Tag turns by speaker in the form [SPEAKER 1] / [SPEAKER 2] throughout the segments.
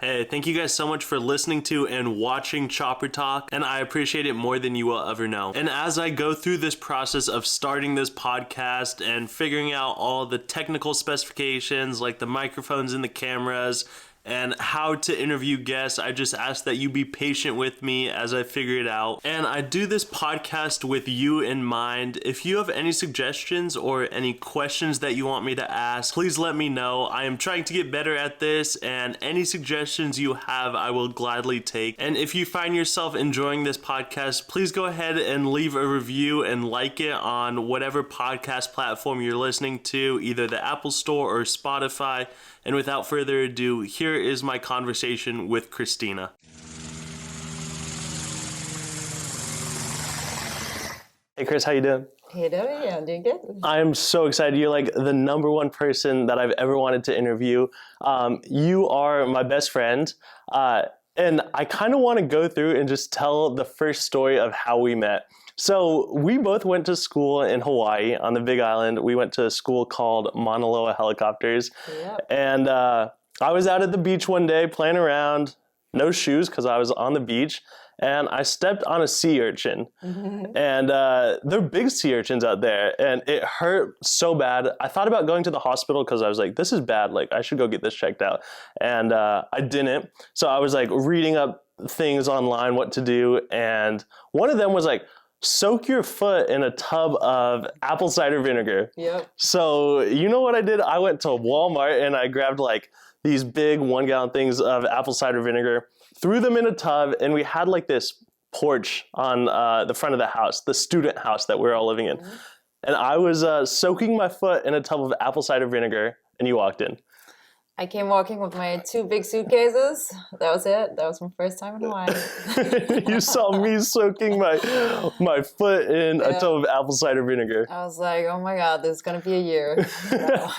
[SPEAKER 1] Hey, thank you guys so much for listening to and watching Chopper Talk, and I appreciate it more than you will ever know. And as I go through this process of starting this podcast and figuring out all the technical specifications like the microphones and the cameras, and how to interview guests, I just ask that you be patient with me as I figure it out. And I do this podcast with you in mind. If you have any suggestions or any questions that you want me to ask, please let me know. I am trying to get better at this, and any suggestions you have, I will gladly take. And if you find yourself enjoying this podcast, please go ahead and leave a review and like it on whatever podcast platform you're listening to, either the Apple Store or Spotify. And without further ado, here is my conversation with Christina. Hey Chris, how you doing?
[SPEAKER 2] Hey Devin, yeah, I'm doing good.
[SPEAKER 1] I'm so excited. You're like the number one person that I've ever wanted to interview. You are my best friend. And I kind of want to go through and just tell the first story of how we met. So we both went to school in Hawaii on the Big Island. We went to a school called Mauna Loa Helicopters. Yep. And I was out at the beach one day playing around, no shoes because I was on the beach. And I stepped on a sea urchin. Mm-hmm. And they're big sea urchins out there. And it hurt so bad. I thought about going to the hospital because I was like, this is bad. Like, I should go get this checked out. And I didn't. So I was like reading up things online, what to do. And one of them was like, soak your foot in a tub of apple cider vinegar. Yep. So you know what I did? I went to Walmart and I grabbed like these big 1 gallon things of apple cider vinegar, threw them in a tub, and we had like this porch on the front of the house, the student house that we were all living in. Mm-hmm. And I was soaking my foot in a tub of apple cider vinegar, and you walked in.
[SPEAKER 2] I came walking with my 2 big suitcases. That was it. That was my first time in Hawaii.
[SPEAKER 1] You saw me soaking my foot in a tub of apple cider vinegar.
[SPEAKER 2] I was like, oh my God, this is going to be a year. No,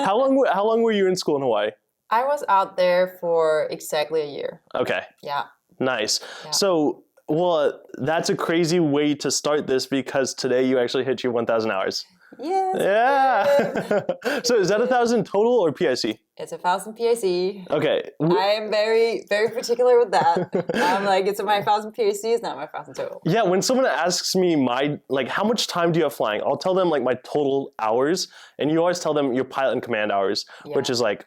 [SPEAKER 1] How long were you in school in Hawaii?
[SPEAKER 2] I was out there for exactly a year.
[SPEAKER 1] Okay.
[SPEAKER 2] Yeah.
[SPEAKER 1] Nice.
[SPEAKER 2] Yeah.
[SPEAKER 1] So, well, that's a crazy way to start this because today you actually hit your 1,000 hours.
[SPEAKER 2] Yes.
[SPEAKER 1] Yeah. So is that 1,000 total or PIC?
[SPEAKER 2] It's 1,000 PIC.
[SPEAKER 1] Okay.
[SPEAKER 2] I am very, very particular with that. I'm like, it's my 1,000 PIC, it's not my 1,000 total.
[SPEAKER 1] Yeah, when someone asks me how much time do you have flying? I'll tell them like my total hours, and you always tell them your pilot and command hours, which is like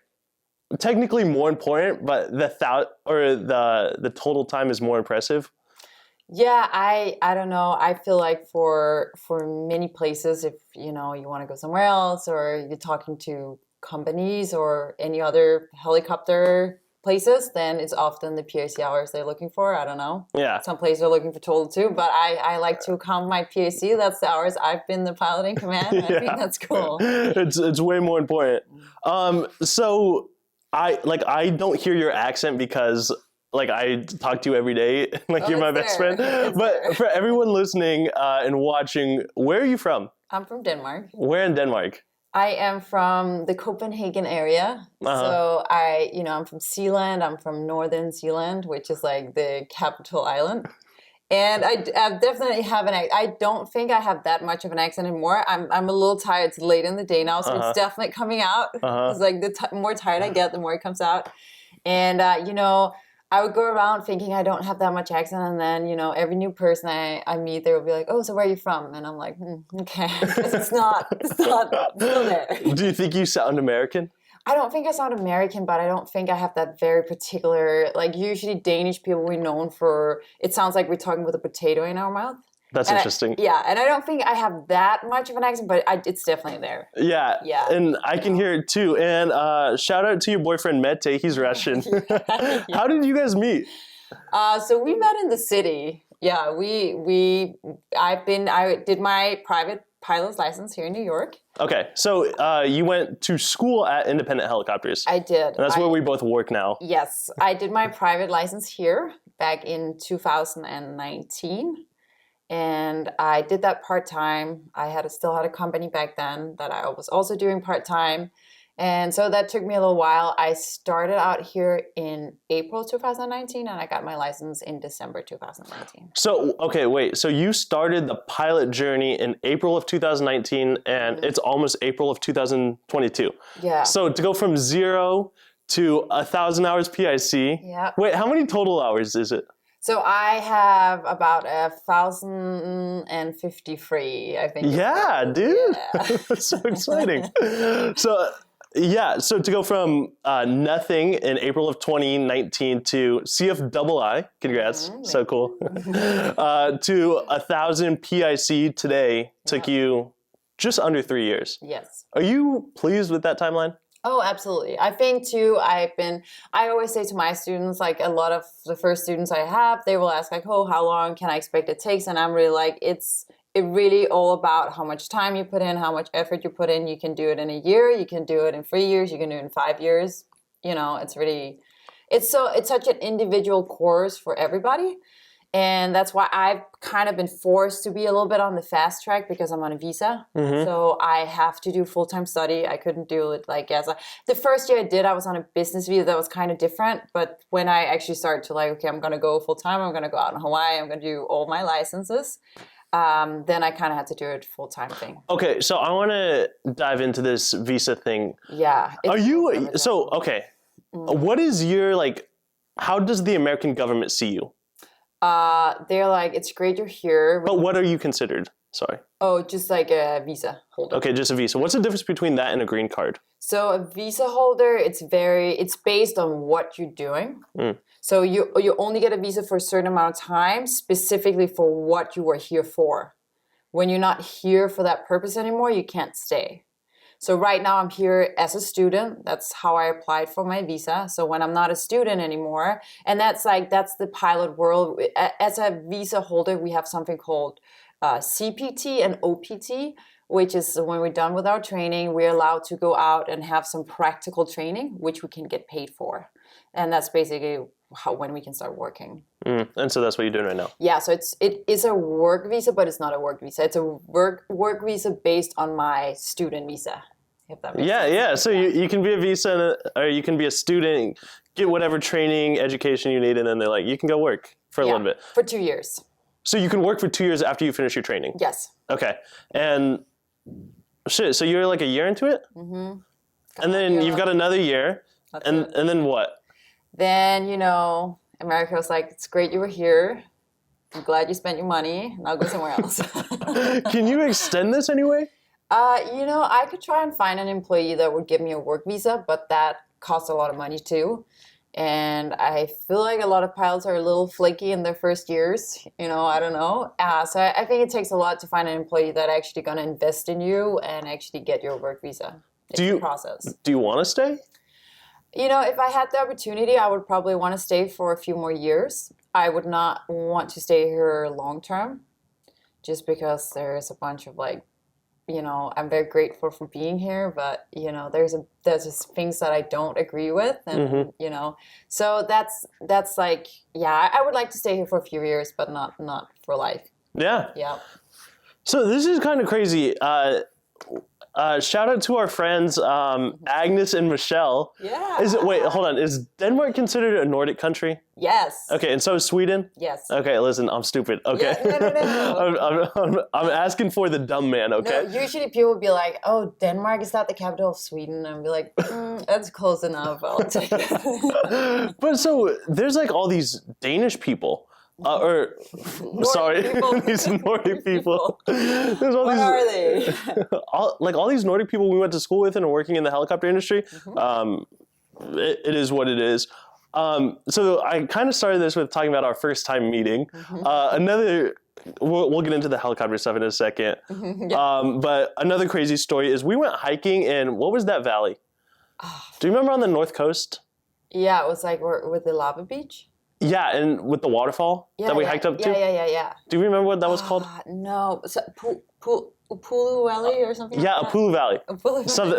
[SPEAKER 1] technically more important, but the total time is more impressive.
[SPEAKER 2] Yeah, I don't know. I feel like for many places, if you want to go somewhere else, or you're talking to companies or any other helicopter places, then it's often the PIC hours they're looking for. I don't know. Yeah. Some places are looking for total too, but I like to count my PIC. That's the hours I've been the pilot in command. I think that's cool.
[SPEAKER 1] It's way more important. So I don't hear your accent because I talk to you every day, you're my best friend. But for everyone listening and watching, where are you from?
[SPEAKER 2] I'm from Denmark.
[SPEAKER 1] Where in Denmark?
[SPEAKER 2] I am from the Copenhagen area. Uh-huh. So I'm from Zealand. I'm from Northern Zealand, which is like the capital island. And I definitely have I don't think I have that much of an accent anymore. I'm a little tired. It's late in the day now, so it's definitely coming out. It's like the more tired I get, the more it comes out. And, I would go around thinking I don't have that much accent, and then, every new person I meet, they will be like, oh, so where are you from? And I'm like, okay, because it's not still there.
[SPEAKER 1] Do you think you sound American?
[SPEAKER 2] I don't think I sound American, but I don't think I have that very particular, usually Danish people we're known for, it sounds like we're talking with a potato in our mouth.
[SPEAKER 1] That's interesting.
[SPEAKER 2] And I don't think I have that much of an accent, but it's definitely there.
[SPEAKER 1] Yeah, and I can hear it too. And shout out to your boyfriend Mete, he's Russian. Yeah. How did you guys meet?
[SPEAKER 2] So we met in the city. Yeah, I did my private pilot's license here in New York.
[SPEAKER 1] Okay, so you went to school at Independent Helicopters.
[SPEAKER 2] I did.
[SPEAKER 1] And that's where we both work now.
[SPEAKER 2] Yes, I did my private license here back in 2019. And I did that part-time. I still had a company back then that I was also doing part-time. And so that took me a little while. I started out here in April 2019, and I got my license in December 2019.
[SPEAKER 1] So, okay, wait. So you started the pilot journey in April of 2019, and it's almost April of 2022.
[SPEAKER 2] Yeah.
[SPEAKER 1] So to go from 0 to 1,000 hours PIC.
[SPEAKER 2] Yeah.
[SPEAKER 1] Wait, how many total hours is it?
[SPEAKER 2] So I have about 1,053, I think.
[SPEAKER 1] Yeah, dude.
[SPEAKER 2] Yeah.
[SPEAKER 1] That's so exciting. So, yeah, so to go from nothing in April of 2019 to CFII, congrats, so cool, to 1,000 PIC today took you just under 3 years.
[SPEAKER 2] Yes.
[SPEAKER 1] Are you pleased with that timeline?
[SPEAKER 2] Oh, absolutely. I think too, I always say to my students, like a lot of the first students I have, they will ask like, oh, how long can I expect it takes? And I'm really like, it's really all about how much time you put in, how much effort you put in. You can do it in a year, you can do it in 3 years, you can do it in 5 years. You know, it's such an individual course for everybody. And that's why I've kind of been forced to be a little bit on the fast track because I'm on a visa. So I have to do full-time study. I couldn't do it like the first year I did, I was on a business visa that was kind of different. But when I actually started to like, okay, I'm going to go full-time, I'm going to go out in Hawaii, I'm going to do all my licenses. Then I kind of had to do it full-time thing.
[SPEAKER 1] Okay, so I want to dive into this visa thing.
[SPEAKER 2] Yeah.
[SPEAKER 1] What is your, like, how does the American government see you?
[SPEAKER 2] They're like, it's great you're here.
[SPEAKER 1] But what are you considered? Sorry.
[SPEAKER 2] Oh, just like a visa holder.
[SPEAKER 1] Okay, just a visa. What's the difference between that and a green card?
[SPEAKER 2] So a visa holder, it's based on what you're doing. So you only get a visa for a certain amount of time, specifically for what you were here for. When you're not here for that purpose anymore, you can't stay. So right now I'm here as a student. That's how I applied for my visa. So when I'm not a student anymore, and that's the pilot world. As a visa holder, we have something called CPT and OPT, which is when we're done with our training, we're allowed to go out and have some practical training, which we can get paid for. And that's basically when we can start working.
[SPEAKER 1] And so that's what you're doing right now?
[SPEAKER 2] Yeah, so it is a work visa, but it's not a work visa. It's a work visa based on my student visa. If that makes sense.
[SPEAKER 1] Yeah. So you can be a visa, or you can be a student, get whatever training, education you need, and then they're like, you can go work for a little bit.
[SPEAKER 2] For 2 years.
[SPEAKER 1] So you can work for 2 years after you finish your training?
[SPEAKER 2] Yes.
[SPEAKER 1] Okay. And shit, so you're like a year into it? And then you've got another year, and then what?
[SPEAKER 2] Then, America was like, it's great you were here. I'm glad you spent your money. Now go somewhere else.
[SPEAKER 1] Can you extend this anyway?
[SPEAKER 2] I could try and find an employee that would give me a work visa, but that costs a lot of money too. And I feel like a lot of pilots are a little flaky in their first years. I don't know. So I think it takes a lot to find an employee that actually going to invest in you and actually get your work visa. It's a process.
[SPEAKER 1] Do you want to stay?
[SPEAKER 2] If I had the opportunity, I would probably want to stay for a few more years. I would not want to stay here long term, just because there's a bunch of I'm very grateful for being here, but there's just things that I don't agree with, and so that's like, I would like to stay here for a few years, but not for life.
[SPEAKER 1] Yeah.
[SPEAKER 2] Yeah.
[SPEAKER 1] So this is kind of crazy. Shout out to our friends Agnes and Michelle.
[SPEAKER 2] Yeah.
[SPEAKER 1] Hold on. Is Denmark considered a Nordic country?
[SPEAKER 2] Yes.
[SPEAKER 1] Okay, and so is Sweden?
[SPEAKER 2] Yes.
[SPEAKER 1] Okay, listen, I'm stupid. Okay.
[SPEAKER 2] Yeah, no.
[SPEAKER 1] I'm asking for the dumb man, okay?
[SPEAKER 2] No, usually people would be like, oh, Denmark, is that the capital of Sweden? And I'd be like, that's close enough. I'll take it.
[SPEAKER 1] But so there's like all these Danish people. These Nordic people.
[SPEAKER 2] What are they?
[SPEAKER 1] all these Nordic people we went to school with and are working in the helicopter industry. It is what it is. So I kind of started this with talking about our first time meeting. We'll get into the helicopter stuff in a second. But another crazy story is we went hiking in, what was that valley? Do you remember on the North Coast?
[SPEAKER 2] Yeah, it was like with the lava beach.
[SPEAKER 1] Yeah, and with the waterfall that we hiked up to?
[SPEAKER 2] Yeah.
[SPEAKER 1] Do you remember what that was called?
[SPEAKER 2] No. So, Upulu Valley or something like that?
[SPEAKER 1] Upulu Valley.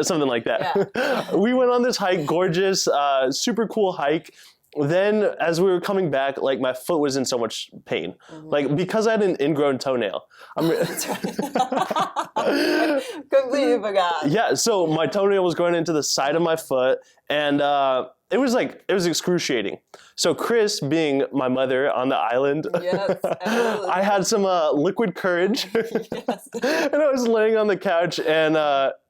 [SPEAKER 1] Something like that. Yeah. We went on this hike, gorgeous, super cool hike. Then as we were coming back, like my foot was in so much pain. Like because I had an ingrown toenail.
[SPEAKER 2] That's right. Completely forgot.
[SPEAKER 1] Yeah, so my toenail was growing into the side of my foot, and it was excruciating. So Chris, being my mother on the island,
[SPEAKER 2] yes,
[SPEAKER 1] I had some liquid courage, and I was laying on the couch, and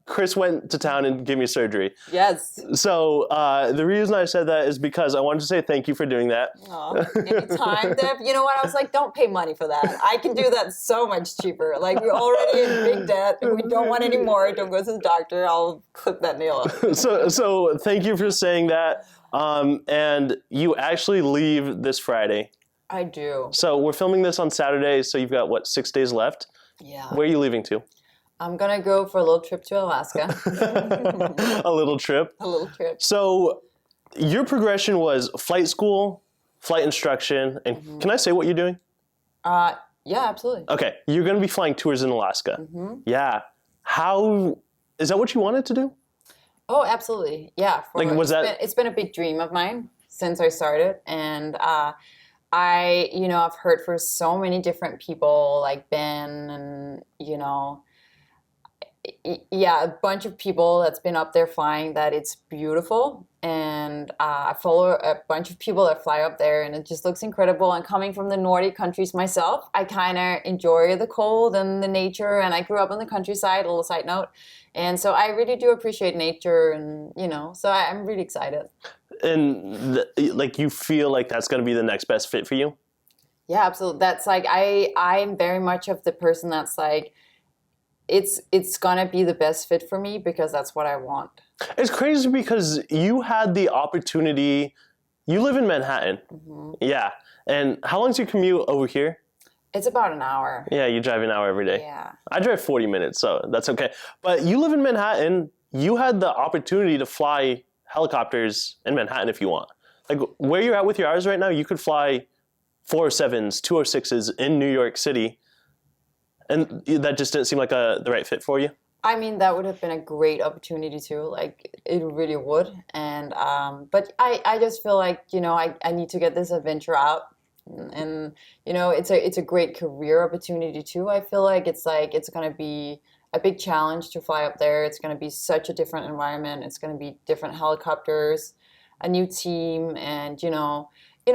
[SPEAKER 1] Chris went to town and gave me surgery.
[SPEAKER 2] Yes.
[SPEAKER 1] So the reason I said that is because I wanted to say thank you for doing that.
[SPEAKER 2] Anytime, Deb. You know what? I was like, don't pay money for that. I can do that so much cheaper. Like, we're already in big debt. We don't want any more. Don't go to the doctor. I'll clip that nail up.
[SPEAKER 1] So thank you for saying that. And you actually leave this Friday.
[SPEAKER 2] I do.
[SPEAKER 1] So we're filming this on Saturday, so you've got, what, 6 days left?
[SPEAKER 2] Yeah.
[SPEAKER 1] Where are you leaving to?
[SPEAKER 2] I'm going to go for a little trip to Alaska.
[SPEAKER 1] A little trip?
[SPEAKER 2] A little trip.
[SPEAKER 1] So your progression was flight school, flight instruction, and can I say what you're doing?
[SPEAKER 2] Yeah, absolutely.
[SPEAKER 1] Okay, you're going to be flying tours in Alaska. Yeah. How, is that what you wanted to do?
[SPEAKER 2] Oh, absolutely. Yeah. It's been a big dream of mine since I started. And I've heard for so many different people like Ben and, a bunch of people that's been up there flying that it's beautiful. And I follow a bunch of people that fly up there and it just looks incredible. And coming from the Nordic countries myself, I kind of enjoy the cold and the nature. And I grew up on the countryside, a little side note. And so I really do appreciate nature and, so I'm really excited.
[SPEAKER 1] And you feel like that's going to be the next best fit for you?
[SPEAKER 2] Yeah, absolutely. That's like, I'm very much of the person that's like, it's going to be the best fit for me because that's what I want.
[SPEAKER 1] It's crazy because you had the opportunity, you live in Manhattan. Yeah. And how long's your commute over here?
[SPEAKER 2] It's about an hour.
[SPEAKER 1] Yeah, you drive an hour every day.
[SPEAKER 2] Yeah.
[SPEAKER 1] I drive 40 minutes, so that's okay. But you live in Manhattan, you had the opportunity to fly helicopters in Manhattan if you want. Like where you're at with your hours right now, you could fly 407s, 206s in New York City. And that just didn't seem like the right fit for you?
[SPEAKER 2] I mean, that would have been a great opportunity too. Like, it really would. And, but I just feel like, I need to get this adventure out. And, it's a great career opportunity too. I feel like it's going to be a big challenge to fly up there. It's going to be such a different environment. It's going to be different helicopters, a new team. And,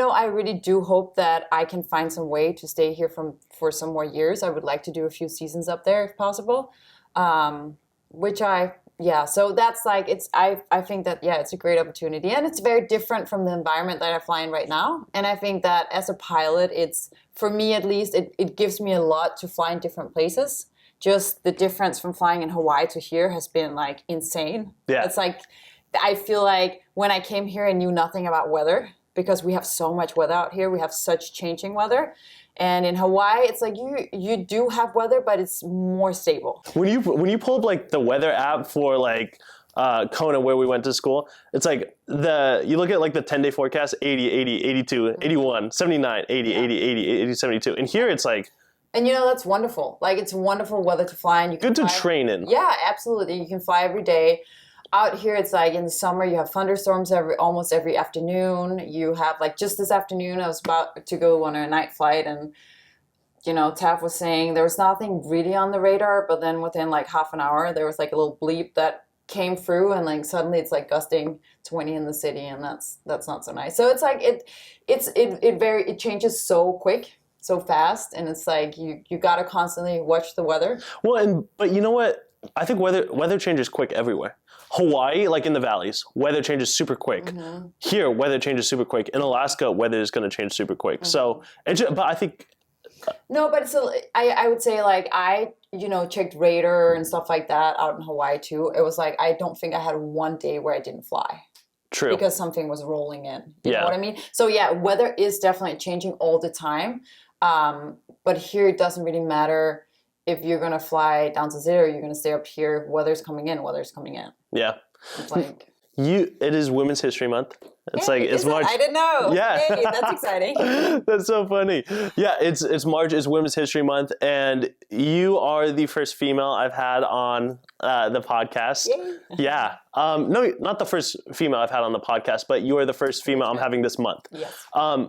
[SPEAKER 2] I really do hope that I can find some way to stay here for some more years. I would like to do a few seasons up there if possible. So that's like, I think that, it's a great opportunity and it's very different from the environment that I fly in right now. And I think that as a pilot, for me at least, it gives me a lot to fly in different places. Just the difference from flying in Hawaii to here has been like insane.
[SPEAKER 1] Yeah.
[SPEAKER 2] It's like, I feel like when I came here, I knew nothing about weather because we have so much weather out here. We have such changing weather. And in Hawaii, it's like you do have weather, but it's more stable. When
[SPEAKER 1] you pull up like the weather app for like Kona where we went to school, it's like you look at like the 10-day forecast, 80, 80, 82, 81, 79, 80, 80, 80, 80, 72. And here it's like...
[SPEAKER 2] And that's wonderful. Like it's wonderful weather to fly. And you can
[SPEAKER 1] good to train in.
[SPEAKER 2] Yeah, absolutely. You can fly every day. Out here, it's like in the summer, you have thunderstorms almost every afternoon. You have like just this afternoon, I was about to go on a night flight and, Tav was saying there was nothing really on the radar, but then within like half an hour, there was like a little bleep that came through and like suddenly it's like gusting 20 in the city and that's not so nice. So it's like, it changes so quick, so fast. And it's like, you got to constantly watch the weather.
[SPEAKER 1] Well, but you know what? I think weather changes quick everywhere. Hawaii, like in the valleys, weather changes super quick. Here, weather changes super quick. In Alaska, weather is going to change super quick. So, but I think...
[SPEAKER 2] No, but so I would say like I, checked radar and stuff like that out in Hawaii too. It was like, I don't think I had one day where I didn't fly.
[SPEAKER 1] True.
[SPEAKER 2] Because something was rolling in. You know what I mean? So yeah, weather is definitely changing all the time. But here it doesn't really matter if you're going to fly down to Cider, you're going to stay up here. Weather's coming in.
[SPEAKER 1] Yeah.
[SPEAKER 2] It's like...
[SPEAKER 1] It is Women's History Month. It's it's March.
[SPEAKER 2] I didn't know.
[SPEAKER 1] Yeah.
[SPEAKER 2] Hey, that's exciting.
[SPEAKER 1] That's so funny. Yeah, it's March. It's Women's History Month. And you are the first female I've had on the podcast.
[SPEAKER 2] Yay.
[SPEAKER 1] Yeah. No, not the first female I've had on the podcast, but you are the first female I'm having this month.
[SPEAKER 2] Yes.
[SPEAKER 1] I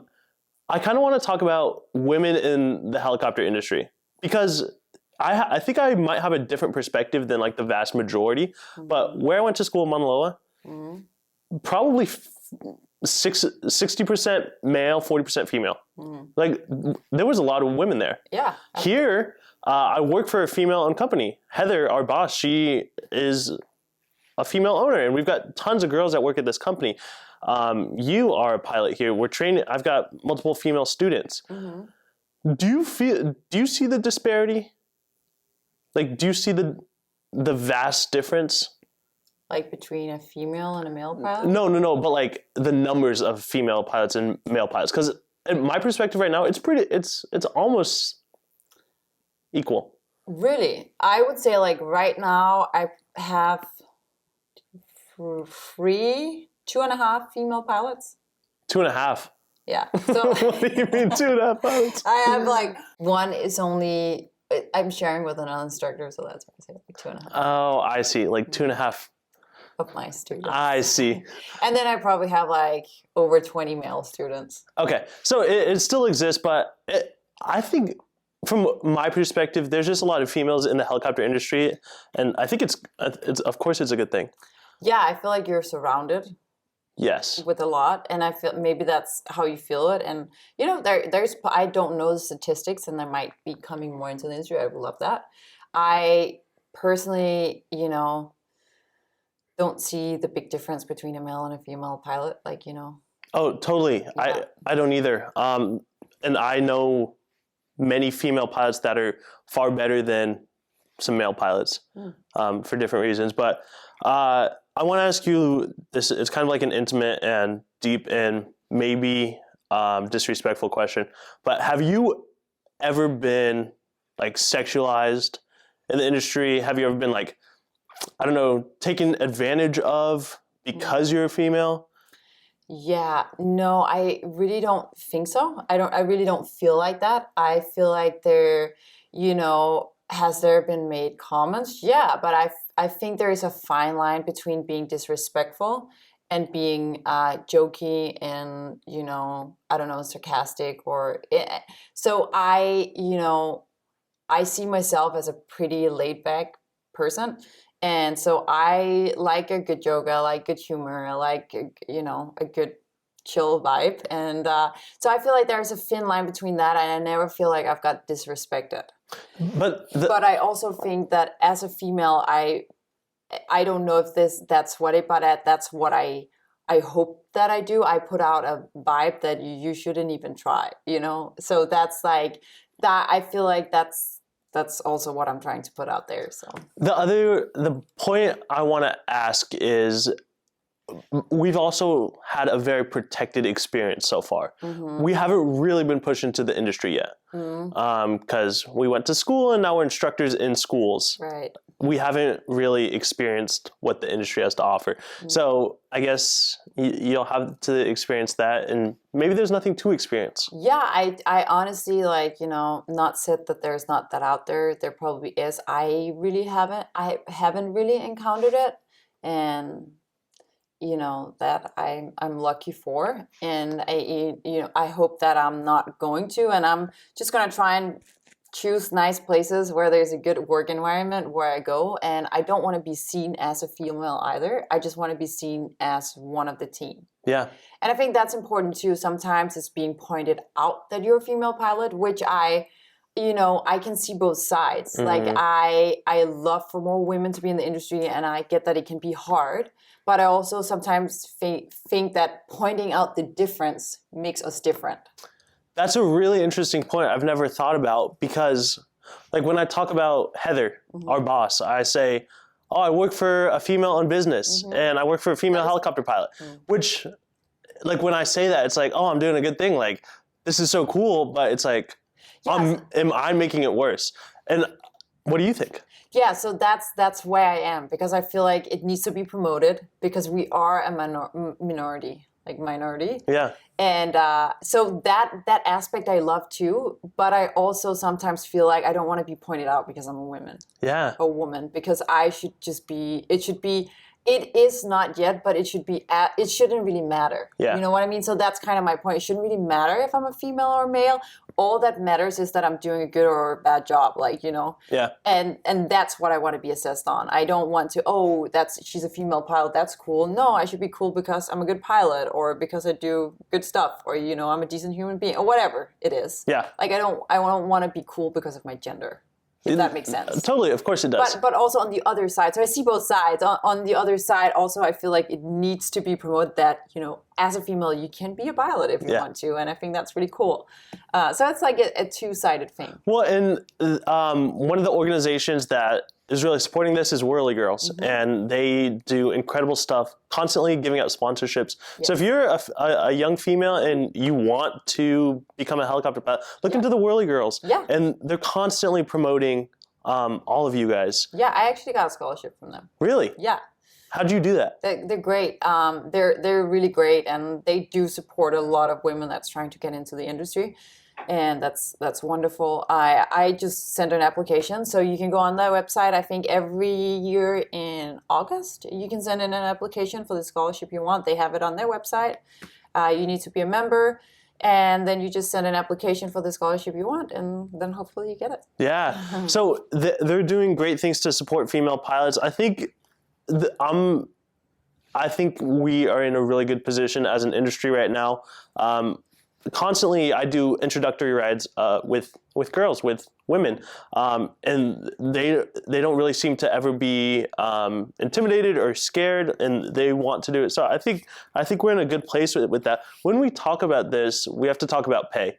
[SPEAKER 1] kind of want to talk about women in the helicopter industry because I think I might have a different perspective than like the vast majority, but where I went to school in Mauna Loa, probably 60% male, 40% female. Like there was a lot of women there.
[SPEAKER 2] Yeah.
[SPEAKER 1] Here, I work for a female-owned company. Heather, our boss, she is a female owner, and we've got tons of girls that work at this company. You are a pilot here. We're training. I've got multiple female students.
[SPEAKER 2] Mm-hmm.
[SPEAKER 1] Do you see the disparity? Like, do you see the vast difference?
[SPEAKER 2] Like between a female and a male pilot?
[SPEAKER 1] No. But like the numbers of female pilots and male pilots, because in my perspective right now, it's almost equal.
[SPEAKER 2] Really? I would say like right now I have 2.5 female pilots.
[SPEAKER 1] 2.5.
[SPEAKER 2] Yeah. So
[SPEAKER 1] What do you mean 2.5 pilots?
[SPEAKER 2] I have like one is only, I'm sharing with another instructor, so that's why I say like 2.5.
[SPEAKER 1] Oh, I see. Like 2.5
[SPEAKER 2] of my students.
[SPEAKER 1] I see.
[SPEAKER 2] And then I probably have like over 20 male students.
[SPEAKER 1] Okay, so it still exists, but I think from my perspective, there's just a lot of females in the helicopter industry, and I think it's of course it's a good thing.
[SPEAKER 2] Yeah, I feel like you're surrounded.
[SPEAKER 1] Yes.
[SPEAKER 2] With a lot, and I feel maybe that's how you feel it. And you know, there's I don't know the statistics, and there might be coming more into the industry. I would love that. I personally, you know, don't see the big difference between a male and a female pilot. Like, you know.
[SPEAKER 1] Oh, totally. Yeah. I don't either. And I know many female pilots that are far better than some male pilots for different reasons. But I want to ask you this. It's kind of like an intimate and deep and maybe disrespectful question. But have you ever been like sexualized in the industry? Have you ever been like, I don't know, taken advantage of because you're a female?
[SPEAKER 2] Yeah, no, I really don't think so. I really don't feel like that. I feel like there, you know, has there been made comments? Yeah, but I think there is a fine line between being disrespectful and being jokey and, you know, I don't know, sarcastic or so I, you know, I see myself as a pretty laid back person. And so I like a good joke, I like good humor, I like, you know, a good chill vibe. And so I feel like there's a thin line between that, and I never feel like I've got disrespected. But I also think that as a female, I don't know if that's what it, but that's what I hope that I do. I put out a vibe that you shouldn't even try, you know? So that's like, that I feel like that's also what I'm trying to put out there. So
[SPEAKER 1] the point I want to ask is, we've also had a very protected experience so far. Mm-hmm. We haven't really been pushed into the industry yet because we went to school and now we're instructors in schools.
[SPEAKER 2] Right.
[SPEAKER 1] We haven't really experienced what the industry has to offer. Mm-hmm. So I guess you'll have to experience that, and maybe there's nothing to experience.
[SPEAKER 2] Yeah, I honestly, like, you know, not said that there's not that out there. There probably is. I haven't really encountered it, and you know, that I'm lucky for, and I hope that I'm not going to, and I'm just gonna try and choose nice places where there's a good work environment where I go, and I don't want to be seen as a female either. I just want to be seen as one of the team.
[SPEAKER 1] Yeah.
[SPEAKER 2] And I think that's important too. Sometimes it's being pointed out that you're a female pilot, which I can see both sides. Mm-hmm. Like I love for more women to be in the industry, and I get that it can be hard. But I also sometimes think that pointing out the difference makes us different.
[SPEAKER 1] That's a really interesting point I've never thought about, because like when I talk about Heather, our boss, I say, oh, I work for a female-owned business and I work for a female helicopter pilot, which like when I say that, it's like, oh, I'm doing a good thing. Like, this is so cool, but it's like, am I making it worse? And what do you think?
[SPEAKER 2] Yeah, so that's where I am, because I feel like it needs to be promoted because we are a minority. Yeah. And so that aspect I love too, but I also sometimes feel like I don't want to be pointed out because I'm a woman.
[SPEAKER 1] Yeah.
[SPEAKER 2] A woman, because I should just be, it is not yet, but it should be, it shouldn't really matter.
[SPEAKER 1] Yeah.
[SPEAKER 2] You know what I mean? So that's kind of my point. It shouldn't really matter if I'm a female or male. All that matters is that I'm doing a good or a bad job, like, you know?
[SPEAKER 1] Yeah.
[SPEAKER 2] And that's what I want to be assessed on. I don't want to, she's a female pilot, that's cool. No, I should be cool because I'm a good pilot, or because I do good stuff, or, you know, I'm a decent human being, or whatever it is.
[SPEAKER 1] Yeah.
[SPEAKER 2] Like, I don't want to be cool because of my gender. if that makes sense.
[SPEAKER 1] Totally, of course it does.
[SPEAKER 2] But also on the other side, so I see both sides. On the other side, also I feel like it needs to be promoted that, as a female, you can be a pilot if you want to, and I think that's really cool. So it's like a two-sided thing.
[SPEAKER 1] Well, and one of the organizations that is really supporting this is Whirly Girls, and they do incredible stuff, constantly giving out sponsorships. Yes. So if you're a young female and you want to become a helicopter pilot, look into the Whirly Girls. Yeah. And they're constantly promoting all of you guys.
[SPEAKER 2] Yeah, I actually got a scholarship from them.
[SPEAKER 1] Really?
[SPEAKER 2] Yeah.
[SPEAKER 1] How'd you do that?
[SPEAKER 2] They're great. They're really great, and they do support a lot of women that's trying to get into the industry. And that's wonderful. I just sent an application, so you can go on their website. I think every year in August, you can send in an application for the scholarship you want. They have it on their website. You need to be a member, and then you just send an application for the scholarship you want, and then hopefully you get it.
[SPEAKER 1] Yeah. So they're doing great things to support female pilots. I think we are in a really good position as an industry right now. Constantly, I do introductory rides with girls, with women, and they don't really seem to ever be intimidated or scared, and they want to do it. So I think we're in a good place with that. When we talk about this, we have to talk about pay.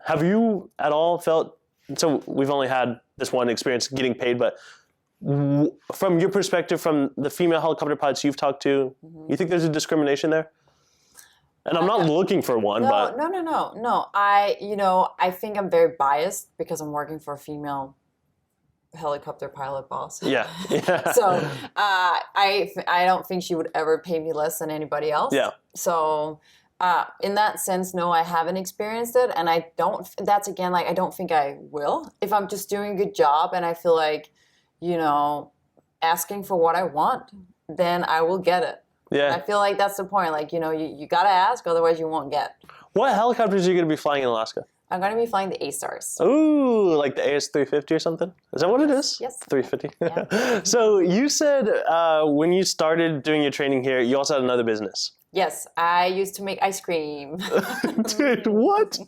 [SPEAKER 1] Have you at all felt? So we've only had this one experience getting paid, but from your perspective, from the female helicopter pilots you've talked to, you think there's a discrimination there? And I'm not looking for one, but...
[SPEAKER 2] No. I think I'm very biased because I'm working for a female helicopter pilot boss.
[SPEAKER 1] Yeah.
[SPEAKER 2] So I don't think she would ever pay me less than anybody else.
[SPEAKER 1] Yeah.
[SPEAKER 2] So in that sense, no, I haven't experienced it. And I don't think I will. If I'm just doing a good job and I feel like, asking for what I want, then I will get it. Yeah. I feel like that's the point. Like, you got to ask, otherwise you won't get.
[SPEAKER 1] What helicopters are you going to be flying in Alaska?
[SPEAKER 2] I'm going to be flying the A-Stars.
[SPEAKER 1] Ooh, like the AS-350 or something? Is that what it is?
[SPEAKER 2] Yes.
[SPEAKER 1] 350.
[SPEAKER 2] Yeah.
[SPEAKER 1] So you said when you started doing your training here, you also had another business.
[SPEAKER 2] Yes, I used to make ice cream.
[SPEAKER 1] Dude, what?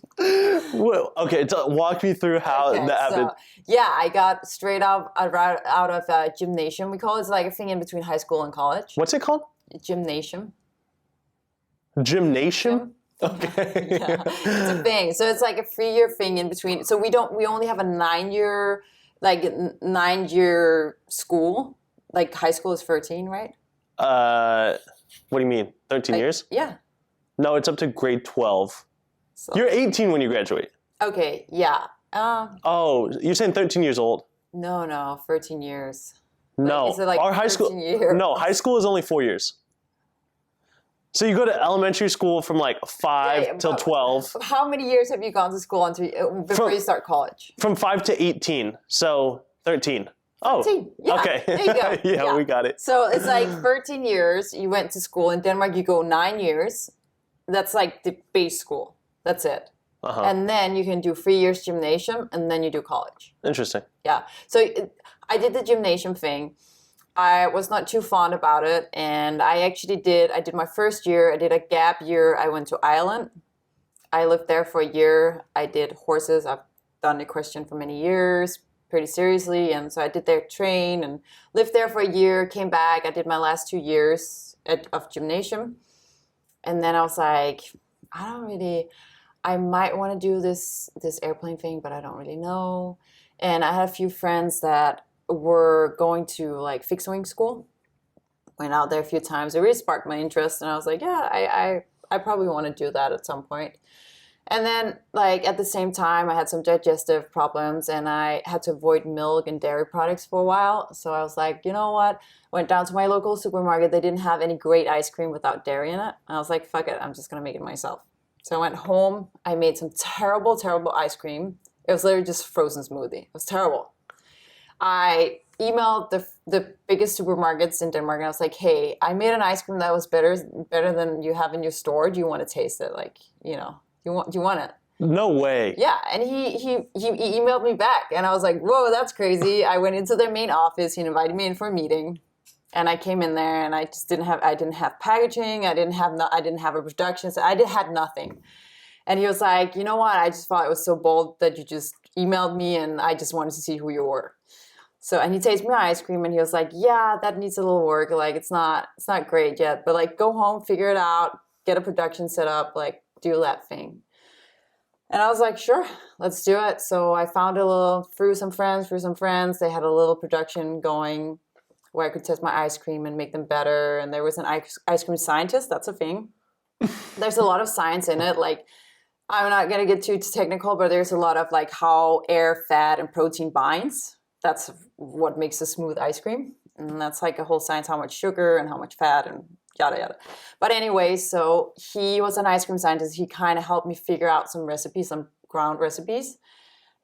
[SPEAKER 1] Well, okay, walk me through how that happened.
[SPEAKER 2] Yeah, I got straight out of a gymnasium. We call it like a thing in between high school and college.
[SPEAKER 1] What's it called?
[SPEAKER 2] Gymnasium.
[SPEAKER 1] Gymnasium? Okay.
[SPEAKER 2] Yeah, it's a thing. So it's like a 3-year thing in between. So we only have a 9-year school. Like high school is 13, right?
[SPEAKER 1] What do you mean? 13 years?
[SPEAKER 2] Yeah.
[SPEAKER 1] No, it's up to grade 12. So. You're 18 when you graduate.
[SPEAKER 2] Okay, yeah.
[SPEAKER 1] Oh, you're saying 13 years old?
[SPEAKER 2] No, 13 years.
[SPEAKER 1] No,
[SPEAKER 2] is it like
[SPEAKER 1] our high school.
[SPEAKER 2] Years?
[SPEAKER 1] No, high school is only 4 years. So you go to elementary school from like 5 till 12.
[SPEAKER 2] How many years have you gone to school before you start college?
[SPEAKER 1] From 5 to 18, so 13. Oh,
[SPEAKER 2] 13. Yeah.
[SPEAKER 1] Okay.
[SPEAKER 2] There you go.
[SPEAKER 1] yeah, we got it.
[SPEAKER 2] So it's like 13 years. You went to school in Denmark. You go 9 years. That's like the base school. That's it. Uh-huh. And then you can do 3 years gymnasium, and then you do college.
[SPEAKER 1] Interesting.
[SPEAKER 2] Yeah. So I did the gymnasium thing. I was not too fond about it, and I did my first year. I did a gap year. I went to Ireland. I lived there for a year. I did horses. I've done equestrian for many years, pretty seriously, and so I did there train and lived there for a year, came back. I did my last 2 years of gymnasium, and then I was like, I might want to do this airplane thing, but I don't really know. And I had a few friends that were going to like fixed wing school. Went out there a few times. It really sparked my interest, and I was like, yeah, I probably want to do that at some point. And then, like, at the same time, I had some digestive problems, and I had to avoid milk and dairy products for a while. So I was like, you know what? Went down to my local supermarket. They didn't have any great ice cream without dairy in it. And I was like, fuck it. I'm just going to make it myself. So I went home. I made some terrible, terrible ice cream. It was literally just frozen smoothie. It was terrible. I emailed the biggest supermarkets in Denmark, and I was like, hey, I made an ice cream that was better than you have in your store. Do you want to taste it? Like, do you want it?
[SPEAKER 1] No way.
[SPEAKER 2] Yeah, and he emailed me back, and I was like, whoa, that's crazy. I went into their main office. He invited me in for a meeting, and I came in there, and I didn't have packaging. I didn't have a production. So I had nothing. And he was like, you know what? I just thought it was so bold that you just emailed me and I just wanted to see who you were. So, and he tasted my ice cream and he was like, yeah, that needs a little work. Like, it's not great yet, but like, go home, figure it out, get a production set up, like, do that thing. And I was like, sure, let's do it. So I found through some friends, they had a little production going where I could test my ice cream and make them better. And there was an ice cream scientist. That's a thing. There's a lot of science in it. Like, I'm not going to get too technical, but there's a lot of like how air, fat, and protein binds. That's what makes a smooth ice cream. And that's like a whole science, how much sugar and how much fat and yada, yada. But anyway, so he was an ice cream scientist. He kind of helped me figure out some recipes, some ground recipes.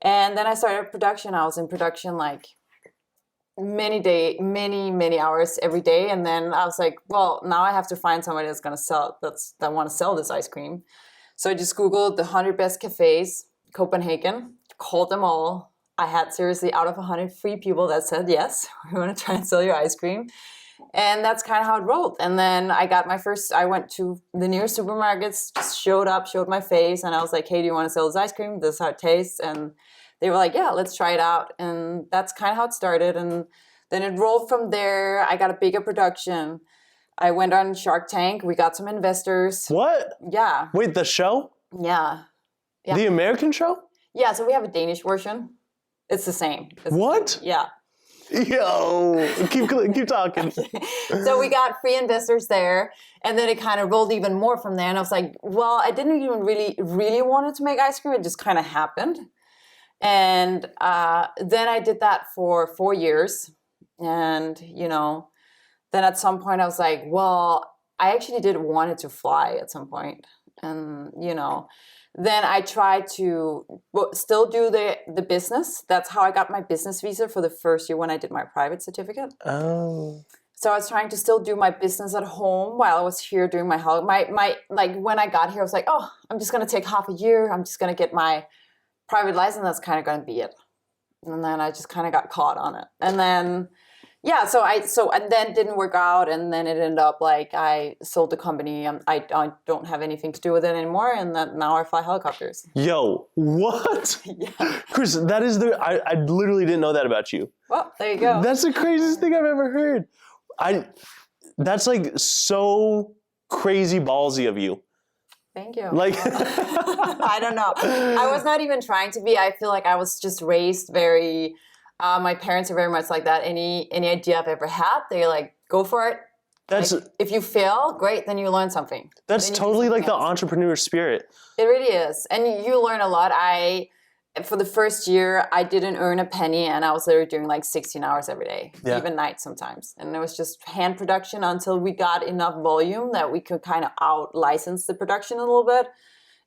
[SPEAKER 2] And then I started production. I was in production like many hours every day. And then I was like, well, now I have to find somebody that's going to sell, that want to sell this ice cream. So I just Googled the 100 best cafes, Copenhagen, called them all. I had seriously out of 103 people that said, yes, we want to try and sell your ice cream. And that's kind of how it rolled. And then I went to the nearest supermarkets, just showed up, showed my face. And I was like, hey, do you want to sell this ice cream? This is how it tastes. And they were like, yeah, let's try it out. And that's kind of how it started. And then it rolled from there. I got a bigger production. I went on Shark Tank. We got some investors.
[SPEAKER 1] What?
[SPEAKER 2] Yeah.
[SPEAKER 1] Wait, the show?
[SPEAKER 2] Yeah.
[SPEAKER 1] The American show?
[SPEAKER 2] Yeah, so we have a Danish version. It's the same.
[SPEAKER 1] What?
[SPEAKER 2] Yeah.
[SPEAKER 1] Yo, keep talking.
[SPEAKER 2] So we got free investors there, and then it kind of rolled even more from there. And I was like, well, I didn't even really wanted to make ice cream. It just kind of happened. And then I did that for 4 years. And, then at some point I was like, well, I actually did want it to fly at some point. And, then I tried to still do the business. That's how I got my business visa for the first year when I did my private certificate.
[SPEAKER 1] Oh.
[SPEAKER 2] So I was trying to still do my business at home while I was here doing my holiday. Like when I got here, I was like, oh, I'm just going to take half a year. I'm just going to get my private license. That's kind of going to be it. And then I just kind of got caught on it. And then, yeah, and then didn't work out, and then it ended up like I sold the company. I don't have anything to do with it anymore, and now I fly helicopters.
[SPEAKER 1] Yo, what?
[SPEAKER 2] Yeah.
[SPEAKER 1] Chris, that is I literally didn't know that about you.
[SPEAKER 2] Well, there you go.
[SPEAKER 1] That's the craziest thing I've ever heard. That's like so crazy ballsy of you.
[SPEAKER 2] Thank you.
[SPEAKER 1] Like,
[SPEAKER 2] I don't know. I was not even trying to be. I feel like I was just raised very. My parents are very much like that. Any idea I've ever had, they're like, go for it.
[SPEAKER 1] That's
[SPEAKER 2] like, if you fail, great, then you learn something.
[SPEAKER 1] That's totally like the entrepreneur spirit.
[SPEAKER 2] It really is. And you learn a lot. For the first year, I didn't earn a penny, and I was literally doing like 16 hours every day, even nights sometimes. And it was just hand production until we got enough volume that we could kind of out-license the production a little bit.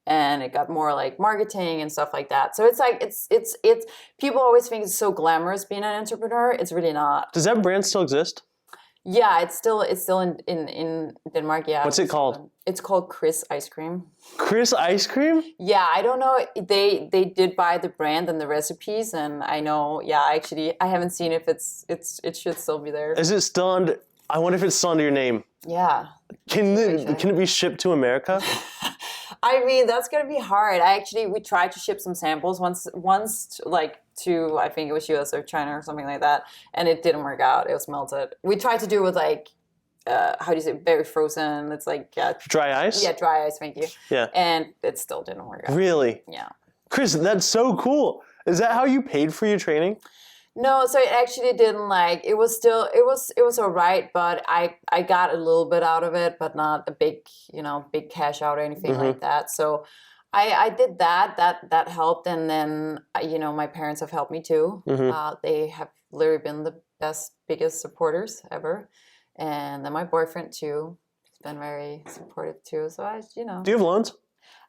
[SPEAKER 2] And it got more like marketing and stuff like that. So it's like, it's people always think it's so glamorous being an entrepreneur. It's really not.
[SPEAKER 1] Does that brand still exist?
[SPEAKER 2] Yeah, it's still in Denmark. Yeah.
[SPEAKER 1] What's it called?
[SPEAKER 2] It's called Chris Ice Cream.
[SPEAKER 1] Chris Ice Cream?
[SPEAKER 2] Yeah, I don't know. They did buy the brand and the recipes, and I know. Yeah, I haven't seen if it should still be there.
[SPEAKER 1] Is it still under? I wonder if it's still under your name.
[SPEAKER 2] Yeah.
[SPEAKER 1] Can it be shipped to America?
[SPEAKER 2] I mean, that's gonna be hard. We tried to ship some samples once like to, I think it was US or China or something like that, and it didn't work out. It was melted. We tried to do it with like, how do you say, very frozen. It's like
[SPEAKER 1] dry ice.
[SPEAKER 2] Yeah, dry ice. Thank you.
[SPEAKER 1] Yeah.
[SPEAKER 2] And it still didn't work out.
[SPEAKER 1] Really?
[SPEAKER 2] Yeah.
[SPEAKER 1] Chris, that's so cool. Is that how you paid for your training?
[SPEAKER 2] No, so it actually didn't it was all right, but I got a little bit out of it, but not a big cash out or anything like that. So I did that helped. And then, my parents have helped me too. They have literally been the biggest supporters ever. And then my boyfriend too, he's been very supportive too. So
[SPEAKER 1] Do you have loans?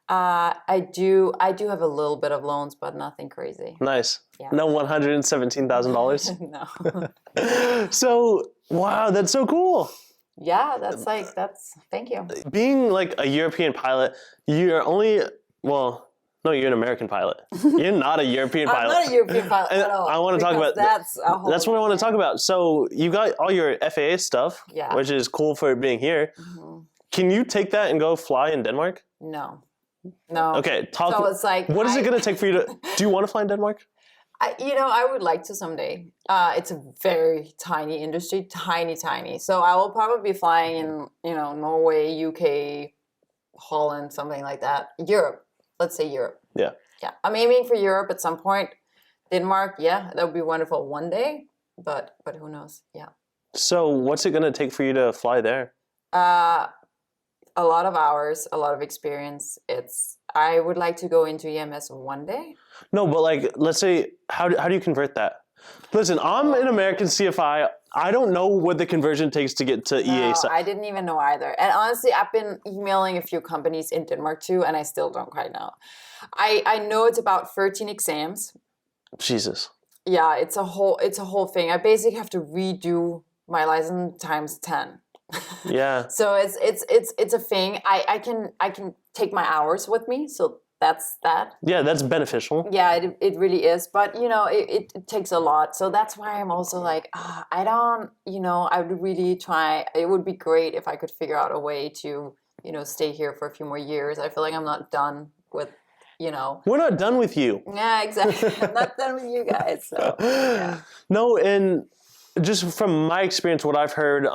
[SPEAKER 2] I do have a little bit of loans, but nothing crazy.
[SPEAKER 1] Nice.
[SPEAKER 2] Yeah.
[SPEAKER 1] No $117,000?
[SPEAKER 2] No.
[SPEAKER 1] So, wow, that's so cool.
[SPEAKER 2] Yeah, thank you.
[SPEAKER 1] Being like a European pilot, you're an American pilot. You're not a European pilot.
[SPEAKER 2] I'm not a European pilot at all.
[SPEAKER 1] I want to talk about
[SPEAKER 2] that's
[SPEAKER 1] what I want to talk about. So you got all your FAA stuff, which is cool for being here.
[SPEAKER 2] Mm-hmm.
[SPEAKER 1] Can you take that and go fly in Denmark?
[SPEAKER 2] No. No.
[SPEAKER 1] Okay, talk.
[SPEAKER 2] So it's like,
[SPEAKER 1] what is it going to take for you to? Do you want to fly in Denmark?
[SPEAKER 2] I would like to someday. It's a very tiny industry, tiny. So I will probably be flying in, Norway, UK, Holland, something like that. Europe, let's say Europe.
[SPEAKER 1] Yeah.
[SPEAKER 2] Yeah, I'm aiming for Europe at some point. Denmark, yeah, that would be wonderful one day, but who knows? Yeah.
[SPEAKER 1] So what's it going to take for you to fly there?
[SPEAKER 2] A lot of hours, a lot of experience. I would like to go into EMS one day.
[SPEAKER 1] No, but like, let's say, how do you convert that? Listen, I'm an American CFI. I don't know what the conversion takes to get to EASA.
[SPEAKER 2] I didn't even know either. And honestly, I've been emailing a few companies in Denmark too, and I still don't quite know. I know it's about 13 exams.
[SPEAKER 1] Jesus.
[SPEAKER 2] Yeah, it's a whole thing. I basically have to redo my license times 10.
[SPEAKER 1] Yeah.
[SPEAKER 2] So it's a thing. I can take my hours with me, so that's that.
[SPEAKER 1] Yeah, that's beneficial.
[SPEAKER 2] Yeah, it really is. But it takes a lot. So that's why I'm also like, I don't, I would really try. It would be great if I could figure out a way to, stay here for a few more years. I feel like I'm not done with,
[SPEAKER 1] We're not done with you.
[SPEAKER 2] Yeah, exactly. I'm not done with you guys. So yeah.
[SPEAKER 1] No, and just from my experience, what I've heard,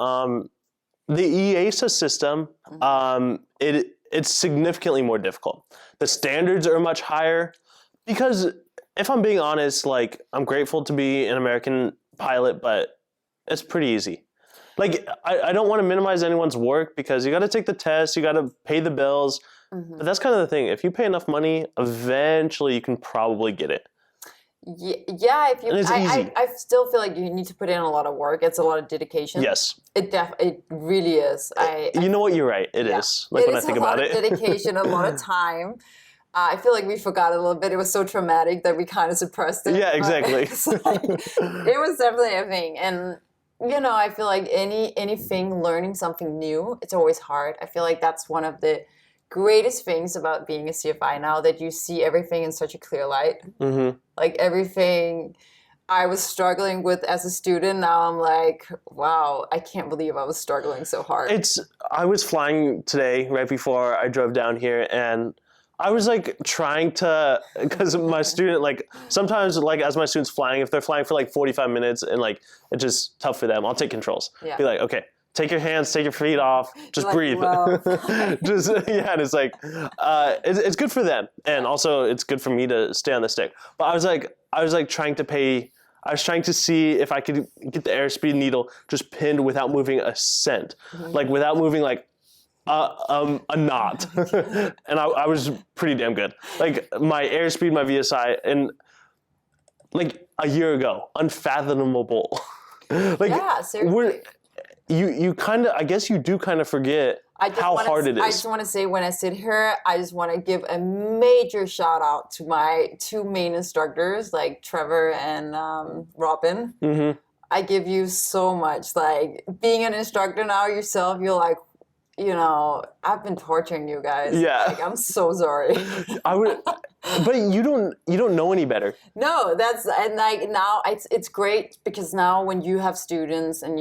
[SPEAKER 1] the EASA system, it's significantly more difficult. The standards are much higher because, if I'm being honest, like, I'm grateful to be an American pilot, but it's pretty easy. Like, I don't want to minimize anyone's work because you got to take the test, you got to pay the bills, but that's kind of the thing. If you pay enough money, eventually you can probably get it.
[SPEAKER 2] Yeah, if you,
[SPEAKER 1] and it's easy.
[SPEAKER 2] I still feel like you need to put in a lot of work. It's a lot of dedication.
[SPEAKER 1] Yes,
[SPEAKER 2] it really is.
[SPEAKER 1] You know what? You're right. It is. Like, when I think about it,
[SPEAKER 2] a lot of dedication, a lot of time. I feel like we forgot a little bit. It was so traumatic that we kind of suppressed it.
[SPEAKER 1] Yeah, exactly.
[SPEAKER 2] It was definitely a thing, and I feel like anything, learning something new, it's always hard. I feel like that's one of the greatest things about being a CFI now, that you see everything in such a clear light. Mm-hmm. Like, everything I was struggling with as a student, now I'm like, wow, I can't believe I was struggling so hard.
[SPEAKER 1] I was flying today right before I drove down here, and I was like trying to, because my student, like, sometimes, like, as my student's flying, if they're flying for like 45 minutes and like it's just tough for them, I'll take controls. Yeah. Be like, okay, take your hands, take your feet off, just breathe.
[SPEAKER 2] Wow.
[SPEAKER 1] And it's like, it's good for them. And also it's good for me to stay on the stick. But I was trying to see if I could get the airspeed needle just pinned without moving a cent. Mm-hmm. Like, without moving like a knot. And I was pretty damn good. Like, my airspeed, my VSI, and like a year ago, unfathomable. Like,
[SPEAKER 2] yeah, seriously.
[SPEAKER 1] You kind of, I guess you do kind of forget how hard it is.
[SPEAKER 2] I just want to say, when I sit here, I just want to give a major shout out to my two main instructors, like Trevor and Robin. Mm-hmm. I give you so much. Like, being an instructor now yourself, you're like, I've been torturing you guys.
[SPEAKER 1] Yeah.
[SPEAKER 2] Like, I'm so sorry.
[SPEAKER 1] But you don't know any better.
[SPEAKER 2] No, and like, now it's great because now when you have students and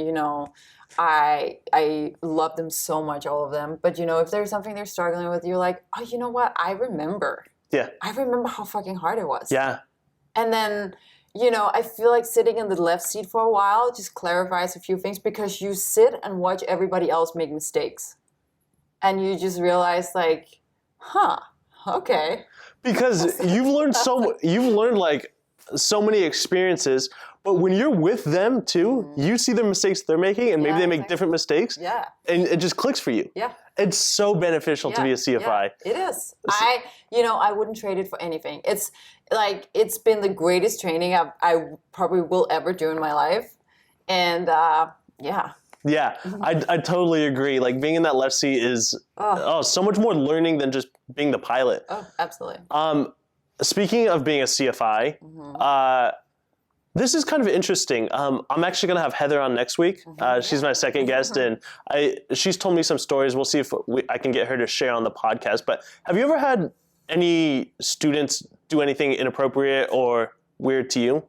[SPEAKER 2] I love them so much, all of them. But if there's something they're struggling with, you're like, oh, you know what? I remember.
[SPEAKER 1] Yeah.
[SPEAKER 2] I remember how fucking hard it was.
[SPEAKER 1] Yeah.
[SPEAKER 2] And then, I feel like sitting in the left seat for a while just clarifies a few things, because you sit and watch everybody else make mistakes. And you just realize, like, okay.
[SPEAKER 1] Because you've learned like so many experiences, but when you're with them too, you see the mistakes they're making, and maybe they make different mistakes.
[SPEAKER 2] Yeah.
[SPEAKER 1] And it just clicks for you.
[SPEAKER 2] Yeah.
[SPEAKER 1] It's so beneficial to be a CFI.
[SPEAKER 2] Yeah, it is. I wouldn't trade it for anything. It's like, it's been the greatest training I probably will ever do in my life. And yeah.
[SPEAKER 1] Yeah, I totally agree. Like, being in that left seat is so much more learning than just being the pilot.
[SPEAKER 2] Oh, absolutely.
[SPEAKER 1] Speaking of being a CFI, this is kind of interesting. I'm actually going to have Heather on next week. She's my second guest, and she's told me some stories. We'll see if I can get her to share on the podcast. But have you ever had any students do anything inappropriate or weird to you?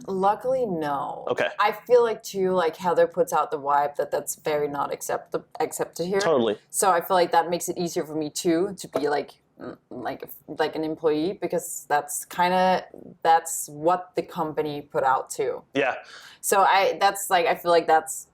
[SPEAKER 2] Luckily, no.
[SPEAKER 1] Okay.
[SPEAKER 2] I feel like, too, like, Heather puts out the vibe that's very not accepted here.
[SPEAKER 1] Totally.
[SPEAKER 2] So I feel like that makes it easier for me, too, to be like, like an employee, because that's what the company put out too.
[SPEAKER 1] Yeah.
[SPEAKER 2] So I feel like that's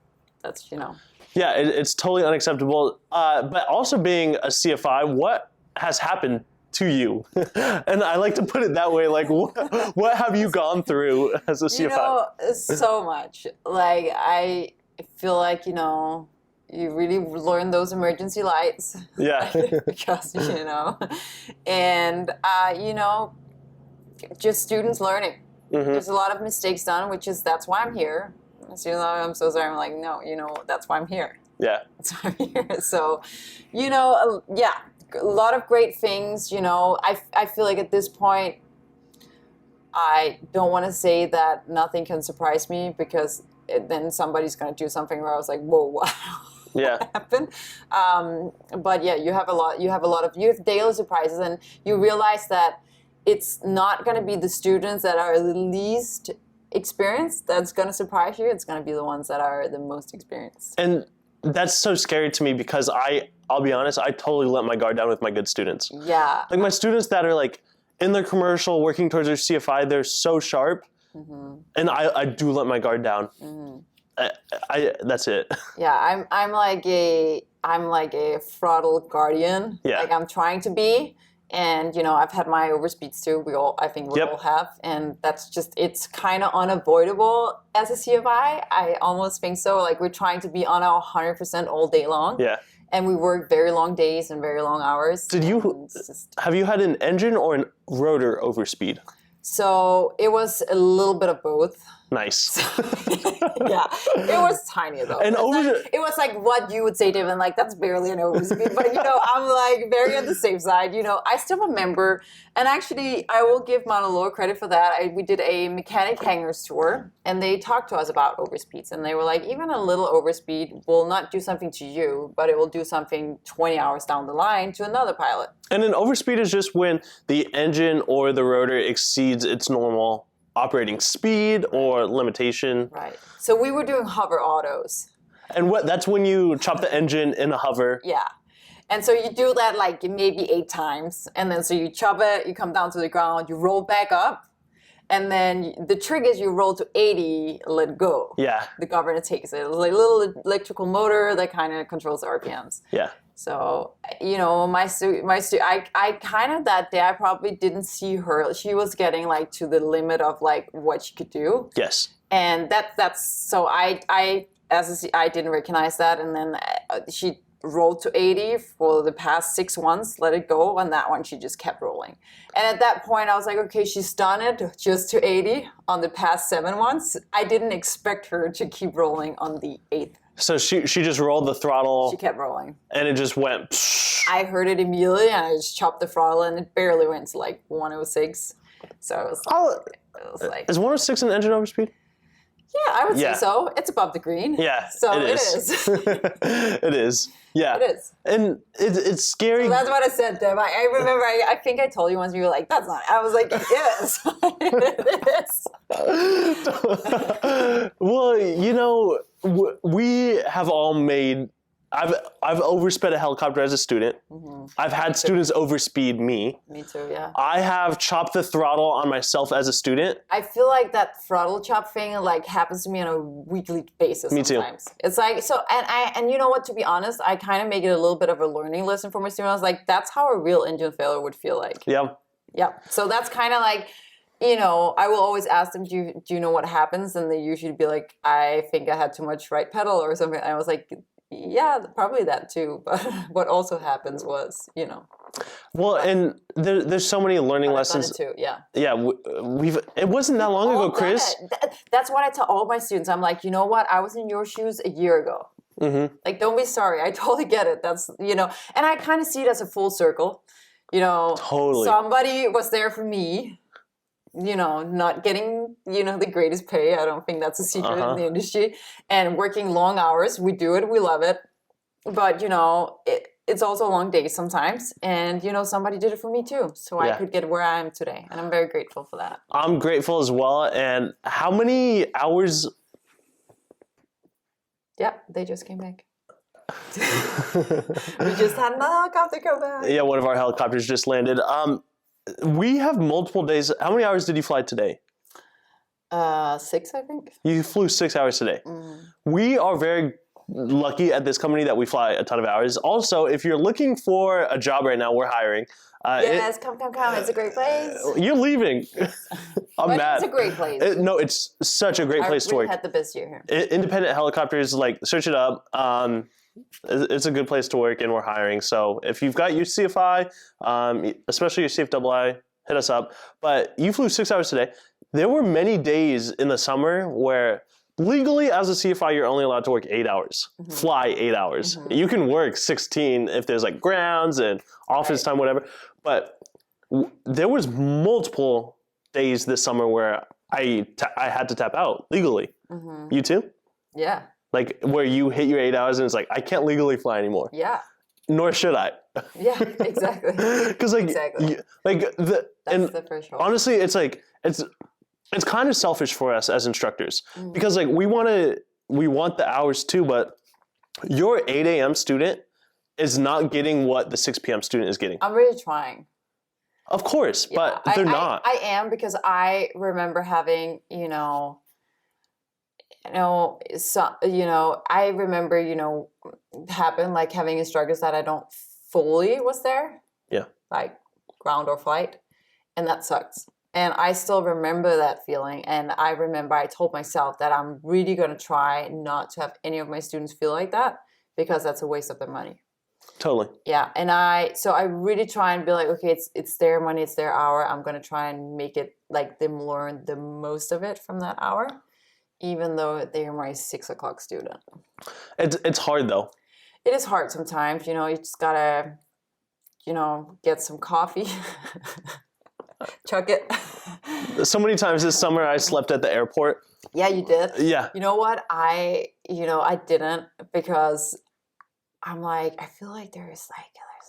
[SPEAKER 1] Yeah, it's totally unacceptable. But also being a CFI, what has happened to you? And I like to put it that way, like what have you gone through as a CFI?
[SPEAKER 2] So much. Like I feel like, you really learn those emergency lights.
[SPEAKER 1] Yeah.
[SPEAKER 2] Because, and, just students learning.
[SPEAKER 1] Mm-hmm.
[SPEAKER 2] There's a lot of mistakes done, that's why I'm here. So I'm so sorry. I'm like, no, that's why I'm here.
[SPEAKER 1] Yeah.
[SPEAKER 2] That's why I'm here. So, yeah, a lot of great things. I feel like at this point, I don't want to say that nothing can surprise me, because then somebody's going to do something where I was like, whoa, what?
[SPEAKER 1] Yeah.
[SPEAKER 2] What happened? But yeah, you have daily surprises, and you realize that it's not going to be the students that are the least experienced that's going to surprise you. It's going to be the ones that are the most experienced.
[SPEAKER 1] And that's so scary to me, because I'll be honest, I totally let my guard down with my good students.
[SPEAKER 2] Yeah.
[SPEAKER 1] Like my students that are like in their commercial, working towards their CFI, they're so sharp. Mm-hmm. And I do let my guard down. Mm-hmm. I that's it.
[SPEAKER 2] Yeah, I'm like a throttle guardian.
[SPEAKER 1] Yeah.
[SPEAKER 2] Like I'm trying to be. And, I've had my overspeeds too. I think we all have. And that's it's kind of unavoidable as a CFI. I almost think so. Like we're trying to be on our 100% all day long.
[SPEAKER 1] Yeah.
[SPEAKER 2] And we work very long days and very long hours.
[SPEAKER 1] Have you had an engine or an rotor overspeed?
[SPEAKER 2] So it was a little bit of both.
[SPEAKER 1] Nice.
[SPEAKER 2] Yeah, it was tiny though.
[SPEAKER 1] And
[SPEAKER 2] it was like what you would say, Devin, like that's barely an overspeed. But I'm like very on the safe side. I still remember, and actually I will give Mauna Loa credit for that. We did a mechanic hangars tour, and they talked to us about overspeeds, and they were like, even a little overspeed will not do something to you, but it will do something 20 hours down the line to another pilot.
[SPEAKER 1] And an overspeed is just when the engine or the rotor exceeds its normal operating speed or limitation.
[SPEAKER 2] Right. So we were doing hover autos.
[SPEAKER 1] And that's when you chop the engine in a hover.
[SPEAKER 2] Yeah. And so you do that like maybe 8 times. And then so you chop it, you come down to the ground, you roll back up. And then the trick is you roll to 80, let go.
[SPEAKER 1] Yeah.
[SPEAKER 2] The governor takes it. It's like a little electrical motor that kind of controls the RPMs.
[SPEAKER 1] Yeah.
[SPEAKER 2] So, I kind of that day, I probably didn't see her. She was getting like to the limit of like what she could do.
[SPEAKER 1] Yes.
[SPEAKER 2] And so I didn't recognize that. And then she rolled to 80 for the past 6 ones, let it go. And that one, she just kept rolling. And at that point, I was like, okay, she's done it just to 80 on the past 7 ones. I didn't expect her to keep rolling on the 8th.
[SPEAKER 1] So she just rolled the throttle.
[SPEAKER 2] She kept rolling.
[SPEAKER 1] And it just went. Psh.
[SPEAKER 2] I heard it immediately, and I just chopped the throttle, and it barely went to like 106. So it was like.
[SPEAKER 1] Is 106 an engine overspeed?
[SPEAKER 2] Yeah, I would say so. It's above the green.
[SPEAKER 1] Yeah,
[SPEAKER 2] so it is.
[SPEAKER 1] It is. Yeah.
[SPEAKER 2] It is.
[SPEAKER 1] And it's scary.
[SPEAKER 2] So that's what I said, Deb. I remember, I think I told you once, you were like, that's not. I was like, it is.
[SPEAKER 1] It is. Well, we have all made. I've oversped a helicopter as a student. Mm-hmm. I've had students overspeed me.
[SPEAKER 2] Me too, yeah.
[SPEAKER 1] I have chopped the throttle on myself as a student.
[SPEAKER 2] I feel like that throttle chop thing like happens to me on a weekly basis.
[SPEAKER 1] Me
[SPEAKER 2] sometimes.
[SPEAKER 1] too.
[SPEAKER 2] It's like so, and you know what? To be honest, I kind of make it a little bit of a learning lesson for my students. I was like, that's how a real engine failure would feel like.
[SPEAKER 1] Yeah.
[SPEAKER 2] Yeah. So that's kind of like. I will always ask them, do you know what happens? And they usually be like, I think I had too much right pedal or something. And I was like, yeah, probably that too. But what also happens was,
[SPEAKER 1] Well, and there's so many learning lessons.
[SPEAKER 2] Too, yeah.
[SPEAKER 1] Yeah, it wasn't that long ago, Chris.
[SPEAKER 2] That's what I tell all my students. I'm like, you know what? I was in your shoes a year ago. Mm-hmm. Like, don't be sorry. I totally get it. That's, and I kind of see it as a full circle.
[SPEAKER 1] Totally.
[SPEAKER 2] Somebody was there for me. Not getting, the greatest pay. I don't think that's a secret in the industry. And working long hours. We do it. We love it. But, it's also long days sometimes. And, somebody did it for me too. So I could get where I am today. And I'm very grateful for that.
[SPEAKER 1] I'm grateful as well. And how many hours?
[SPEAKER 2] Yeah, they just came back. We just had another helicopter go back.
[SPEAKER 1] Yeah, one of our helicopters just landed. We have multiple days. How many hours did you fly today?
[SPEAKER 2] 6, I think.
[SPEAKER 1] You flew 6 hours today. We are very lucky at this company that we fly a ton of hours. Also, if you're looking for a job right now, we're hiring.
[SPEAKER 2] Yes, come. It's a great place.
[SPEAKER 1] You're leaving. I'm mad.
[SPEAKER 2] It's a great place.
[SPEAKER 1] No, it's such a great place to work.
[SPEAKER 2] I had the best year here.
[SPEAKER 1] Independent helicopters, like, search it up. It's a good place to work, and we're hiring. So if you've got your CFI, especially your CFII, hit us up. But you flew 6 hours today. There were many days in the summer where legally as a CFI, you're only allowed to work 8 hours, fly 8 hours. You can work 16 if there's like grounds and office time, whatever. But there was multiple days this summer where I had to tap out legally. You too?
[SPEAKER 2] Yeah.
[SPEAKER 1] Like where you hit your 8 hours and it's like, I can't legally fly anymore.
[SPEAKER 2] Yeah.
[SPEAKER 1] Nor should I.
[SPEAKER 2] Yeah, exactly.
[SPEAKER 1] Because like,
[SPEAKER 2] That's the threshold.
[SPEAKER 1] Honestly, it's like, it's kind of selfish for us as instructors because like we want the hours too, but your 8 a.m. student is not getting what the 6 p.m. student is getting.
[SPEAKER 2] I'm really trying.
[SPEAKER 1] Of course, but they're not.
[SPEAKER 2] I am, because I remember having, I remember, happen like having instructors that I don't fully was there.
[SPEAKER 1] Yeah.
[SPEAKER 2] Like ground or flight. And that sucks. And I still remember that feeling. And I remember I told myself that I'm really going to try not to have any of my students feel like that, because that's a waste of their money.
[SPEAKER 1] Totally.
[SPEAKER 2] Yeah. And so I really try and be like, okay, it's their money, it's their hour. I'm going to try and make it like them learn the most of it from that hour, even though they're my 6 o'clock student.
[SPEAKER 1] It's hard though.
[SPEAKER 2] It is hard sometimes, you just got to, get some coffee. Chuck it.
[SPEAKER 1] So many times this summer I slept at the airport.
[SPEAKER 2] Yeah, you did.
[SPEAKER 1] Yeah.
[SPEAKER 2] You know what? I didn't, because I'm like, I feel like there's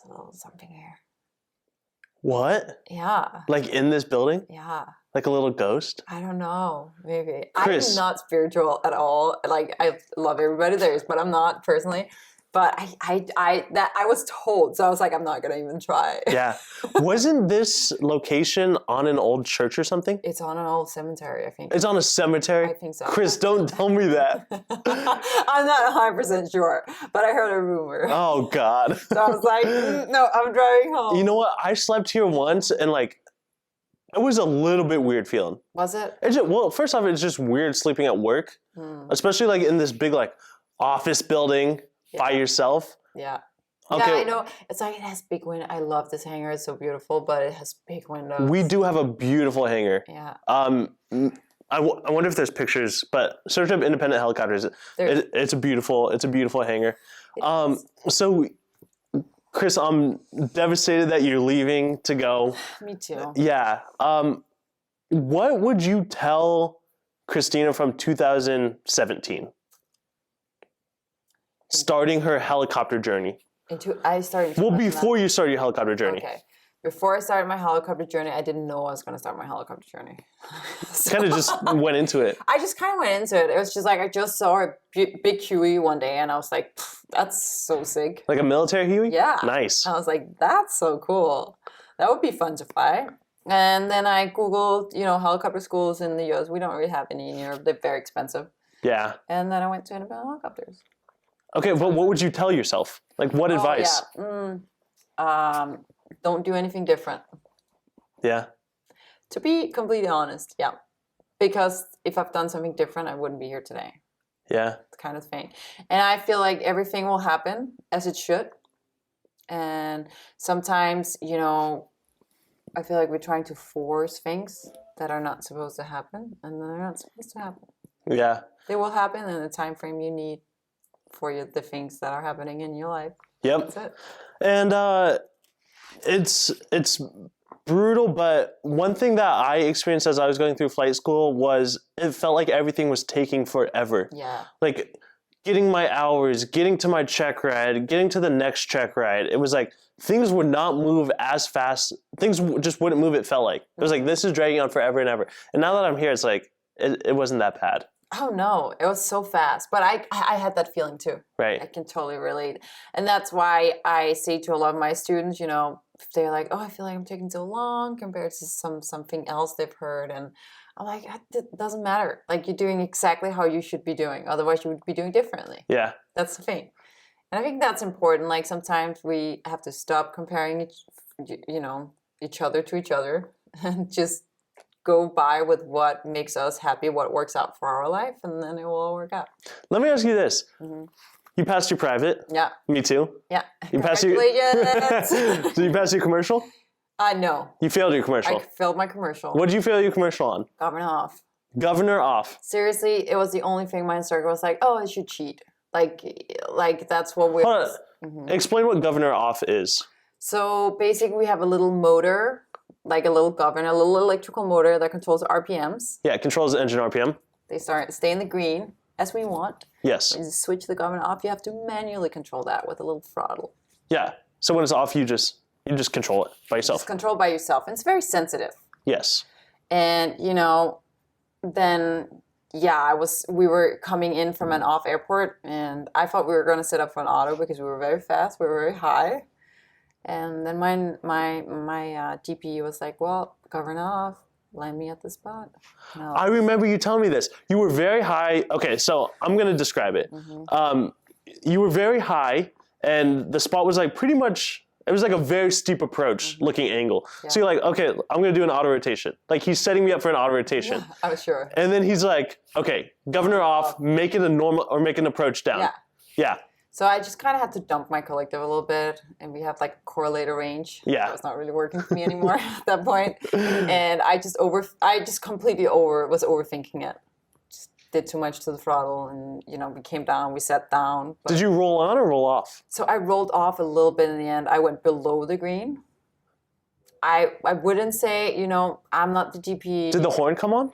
[SPEAKER 2] a little something here.
[SPEAKER 1] What?
[SPEAKER 2] Yeah.
[SPEAKER 1] Like in this building?
[SPEAKER 2] Yeah.
[SPEAKER 1] Like a little ghost?
[SPEAKER 2] I don't know. Maybe.
[SPEAKER 1] Chris.
[SPEAKER 2] I'm not spiritual at all. Like, I love everybody there, but I'm not personally. But I was told, so I was like, I'm not gonna even try.
[SPEAKER 1] Yeah. Wasn't this location on an old church or something?
[SPEAKER 2] It's on an old cemetery, I think.
[SPEAKER 1] It's on a cemetery?
[SPEAKER 2] I think so.
[SPEAKER 1] Chris, don't tell me that.
[SPEAKER 2] I'm not 100% sure, but I heard a rumor.
[SPEAKER 1] Oh, God.
[SPEAKER 2] So I was like, no, I'm driving home.
[SPEAKER 1] You know what? I slept here once and like, it was a little bit weird feeling.
[SPEAKER 2] Was it?
[SPEAKER 1] Well, first off, it's just weird sleeping at work, especially like in this big like office building. By yourself? Yeah.
[SPEAKER 2] Okay. Yeah, I know. It's like it has big windows. I love this hangar. It's so beautiful, but it has big windows.
[SPEAKER 1] We do have a beautiful hangar.
[SPEAKER 2] Yeah.
[SPEAKER 1] I wonder if there's pictures, but search up independent helicopters. It's a beautiful hangar. So, Chris, I'm devastated that you're leaving to go.
[SPEAKER 2] Me too.
[SPEAKER 1] Yeah. What would you tell Christina from 2017? Starting her helicopter journey. Before you started your helicopter journey.
[SPEAKER 2] Okay. Before I started my helicopter journey, I didn't know I was going to start my helicopter journey.
[SPEAKER 1] So, kind of just went into it.
[SPEAKER 2] I just kind of went into it. It was just like, I just saw a big Huey one day, and I was like, that's so sick.
[SPEAKER 1] Like a military Huey?
[SPEAKER 2] Yeah.
[SPEAKER 1] Nice.
[SPEAKER 2] I was like, that's so cool. That would be fun to fly. And then I Googled, helicopter schools in the US. We don't really have any in Europe. They're very expensive.
[SPEAKER 1] Yeah.
[SPEAKER 2] And then I went to independent helicopters.
[SPEAKER 1] Okay, but what would you tell yourself? Like, what advice?
[SPEAKER 2] Yeah. Don't do anything different.
[SPEAKER 1] Yeah.
[SPEAKER 2] To be completely honest, yeah. Because if I've done something different, I wouldn't be here today.
[SPEAKER 1] Yeah.
[SPEAKER 2] It's kind of thing. And I feel like everything will happen as it should. And sometimes, I feel like we're trying to force things that are not supposed to happen, and they're not supposed to happen.
[SPEAKER 1] Yeah.
[SPEAKER 2] They will happen in the time frame you need for the things that are happening in your life.
[SPEAKER 1] Yep.
[SPEAKER 2] That's it.
[SPEAKER 1] And it's brutal, but one thing that I experienced as I was going through flight school was it felt like everything was taking forever.
[SPEAKER 2] Yeah.
[SPEAKER 1] Like getting my hours, getting to my check ride, getting to the next check ride. It was like things would not move as fast. Things just wouldn't move, it felt like. It was like, this is dragging on forever and ever. And now that I'm here, it's like, it wasn't that bad.
[SPEAKER 2] Oh no, it was so fast. But I had that feeling too.
[SPEAKER 1] Right.
[SPEAKER 2] I can totally relate. And that's why I say to a lot of my students, if they're like, oh, I feel like I'm taking so long compared to something else they've heard. And I'm like, it doesn't matter. Like, you're doing exactly how you should be doing. Otherwise, you would be doing differently.
[SPEAKER 1] Yeah.
[SPEAKER 2] That's the thing. And I think that's important. Like, sometimes we have to stop comparing each other to each other and just go by with what makes us happy, what works out for our life, and then it will all work out.
[SPEAKER 1] Let me ask you this. You passed your private.
[SPEAKER 2] Yeah.
[SPEAKER 1] Me too.
[SPEAKER 2] Yeah.
[SPEAKER 1] You passed your... Did you pass your commercial?
[SPEAKER 2] No.
[SPEAKER 1] You failed your commercial.
[SPEAKER 2] I failed my commercial.
[SPEAKER 1] What did you fail your commercial on?
[SPEAKER 2] Governor off.
[SPEAKER 1] Governor off.
[SPEAKER 2] Seriously, it was the only thing my instructor was like, oh, I should cheat. Like that's what we're...
[SPEAKER 1] Hold on. Explain what governor off is.
[SPEAKER 2] So basically we have a little motor, like a little governor, a little electrical motor that controls RPMs.
[SPEAKER 1] Yeah, it controls the engine RPM.
[SPEAKER 2] They stay in the green as we want.
[SPEAKER 1] Yes.
[SPEAKER 2] When you switch the governor off, you have to manually control that with a little throttle.
[SPEAKER 1] Yeah. So when it's off, you just control it by yourself.
[SPEAKER 2] It's controlled by yourself. And it's very sensitive.
[SPEAKER 1] Yes.
[SPEAKER 2] And, then, we were coming in from an off airport, and I thought we were going to set up for an auto because we were very fast, we were very high. And then my GP was like, well, governor off, land me at the spot.
[SPEAKER 1] I remember you telling me this. You were very high. Okay, so I'm going to describe it. You were very high, and the spot was like pretty much, it was like a very steep approach looking angle. Yeah. So you're like, okay, I'm going to do an auto rotation. Like, he's setting me up for an auto rotation.
[SPEAKER 2] Yeah, I was sure.
[SPEAKER 1] And then he's like, okay, governor off, make it a normal, or make an approach down.
[SPEAKER 2] Yeah.
[SPEAKER 1] Yeah.
[SPEAKER 2] So I just kind of had to dump my collective a little bit, and we have like correlator range.
[SPEAKER 1] Yeah.
[SPEAKER 2] That was not really working for me anymore at that point. And I just completely was overthinking it. Just did too much to the throttle, and we came down, we sat down.
[SPEAKER 1] Did you roll on or roll off?
[SPEAKER 2] So I rolled off a little bit in the end. I went below the green. I wouldn't say, I'm not the GP.
[SPEAKER 1] Did the horn come on?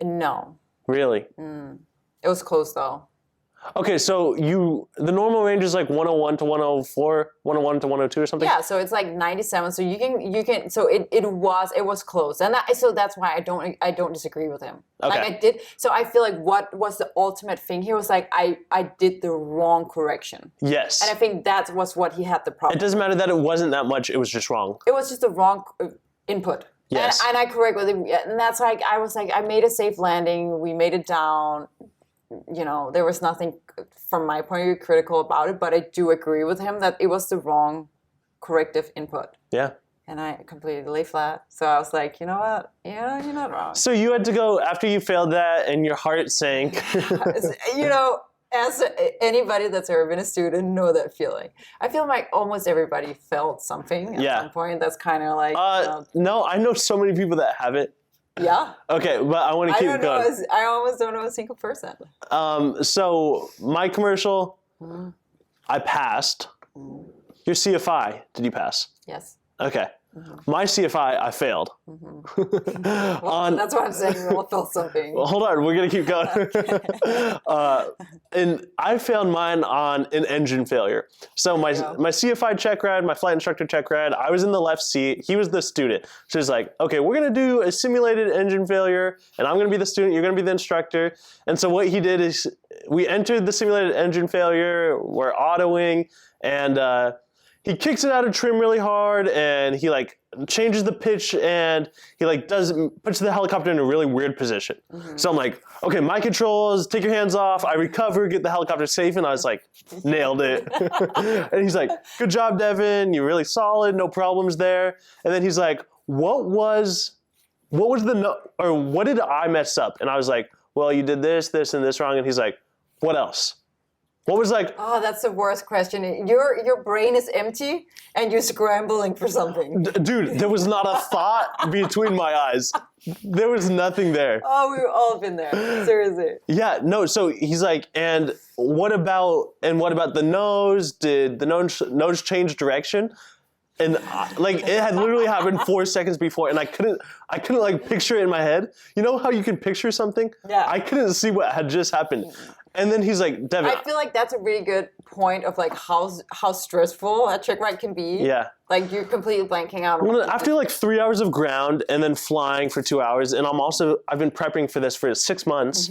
[SPEAKER 2] No.
[SPEAKER 1] Really?
[SPEAKER 2] It was close though.
[SPEAKER 1] Okay, so the normal range is like 101 to 104, 101 to 102 or something?
[SPEAKER 2] Yeah, so it's like 97. So you can so it was close. And so that's why I don't disagree with him.
[SPEAKER 1] Okay.
[SPEAKER 2] Like I did. So I feel like what was the ultimate thing here was like I did the wrong correction.
[SPEAKER 1] Yes.
[SPEAKER 2] And I think that was what he had the problem.
[SPEAKER 1] It doesn't matter that it wasn't that much, it was just wrong.
[SPEAKER 2] It was just the wrong input.
[SPEAKER 1] Yes.
[SPEAKER 2] And I corrected it. And that's like, I was like, I made a safe landing. We made it down. There was nothing from my point of view critical about it, but I do agree with him that it was the wrong corrective input.
[SPEAKER 1] Yeah.
[SPEAKER 2] And I completely lay flat. So I was like, you know what? Yeah, you're not wrong.
[SPEAKER 1] So you had to go, after you failed that and your heart sank.
[SPEAKER 2] As anybody that's ever been a student know that feeling. I feel like almost everybody felt something at some point. That's kind of like...
[SPEAKER 1] No, I know so many people that haven't.
[SPEAKER 2] Yeah.
[SPEAKER 1] Okay, but I want to keep going.
[SPEAKER 2] I almost don't know a single person.
[SPEAKER 1] So my commercial, I passed. Your CFI, did you pass?
[SPEAKER 2] Yes.
[SPEAKER 1] Okay. My CFI, I failed.
[SPEAKER 2] That's what I'm saying. We all felt something.
[SPEAKER 1] Well, hold on, we're gonna keep going. And I failed mine on an engine failure. So my CFI check ride, my flight instructor check ride, I was in the left seat. He was the student. So he's like, okay, we're gonna do a simulated engine failure, and I'm gonna be the student. You're gonna be the instructor. And so what he did is we entered the simulated engine failure. We're autoing, and he kicks it out of trim really hard, and he like changes the pitch, and he like puts the helicopter in a really weird position. So I'm like, okay, my controls, take your hands off. I recover, get the helicopter safe, and I was like, nailed it. And he's like, good job, Devin. You're really solid. No problems there. And then he's like, what did I mess up? And I was like, well, you did this, this, and this wrong. And he's like, what else? What was like...
[SPEAKER 2] Oh, that's the worst question. Your brain is empty and you're scrambling for something.
[SPEAKER 1] Dude, there was not a thought between my eyes. There was nothing there.
[SPEAKER 2] Oh, we've all been there. Seriously.
[SPEAKER 1] Yeah, no, so he's like, and what about the nose? Did the nose change direction? And like it had literally happened 4 seconds before, and I couldn't like picture it in my head. You know how you can picture something?
[SPEAKER 2] Yeah.
[SPEAKER 1] I couldn't see what had just happened. And then he's like, Devin.
[SPEAKER 2] I feel like that's a really good point of like how stressful a check ride can be.
[SPEAKER 1] Yeah.
[SPEAKER 2] Like you're completely blanking out.
[SPEAKER 1] Well, after like 3 hours of ground and then flying for 2 hours, and I've been prepping for this for 6 months.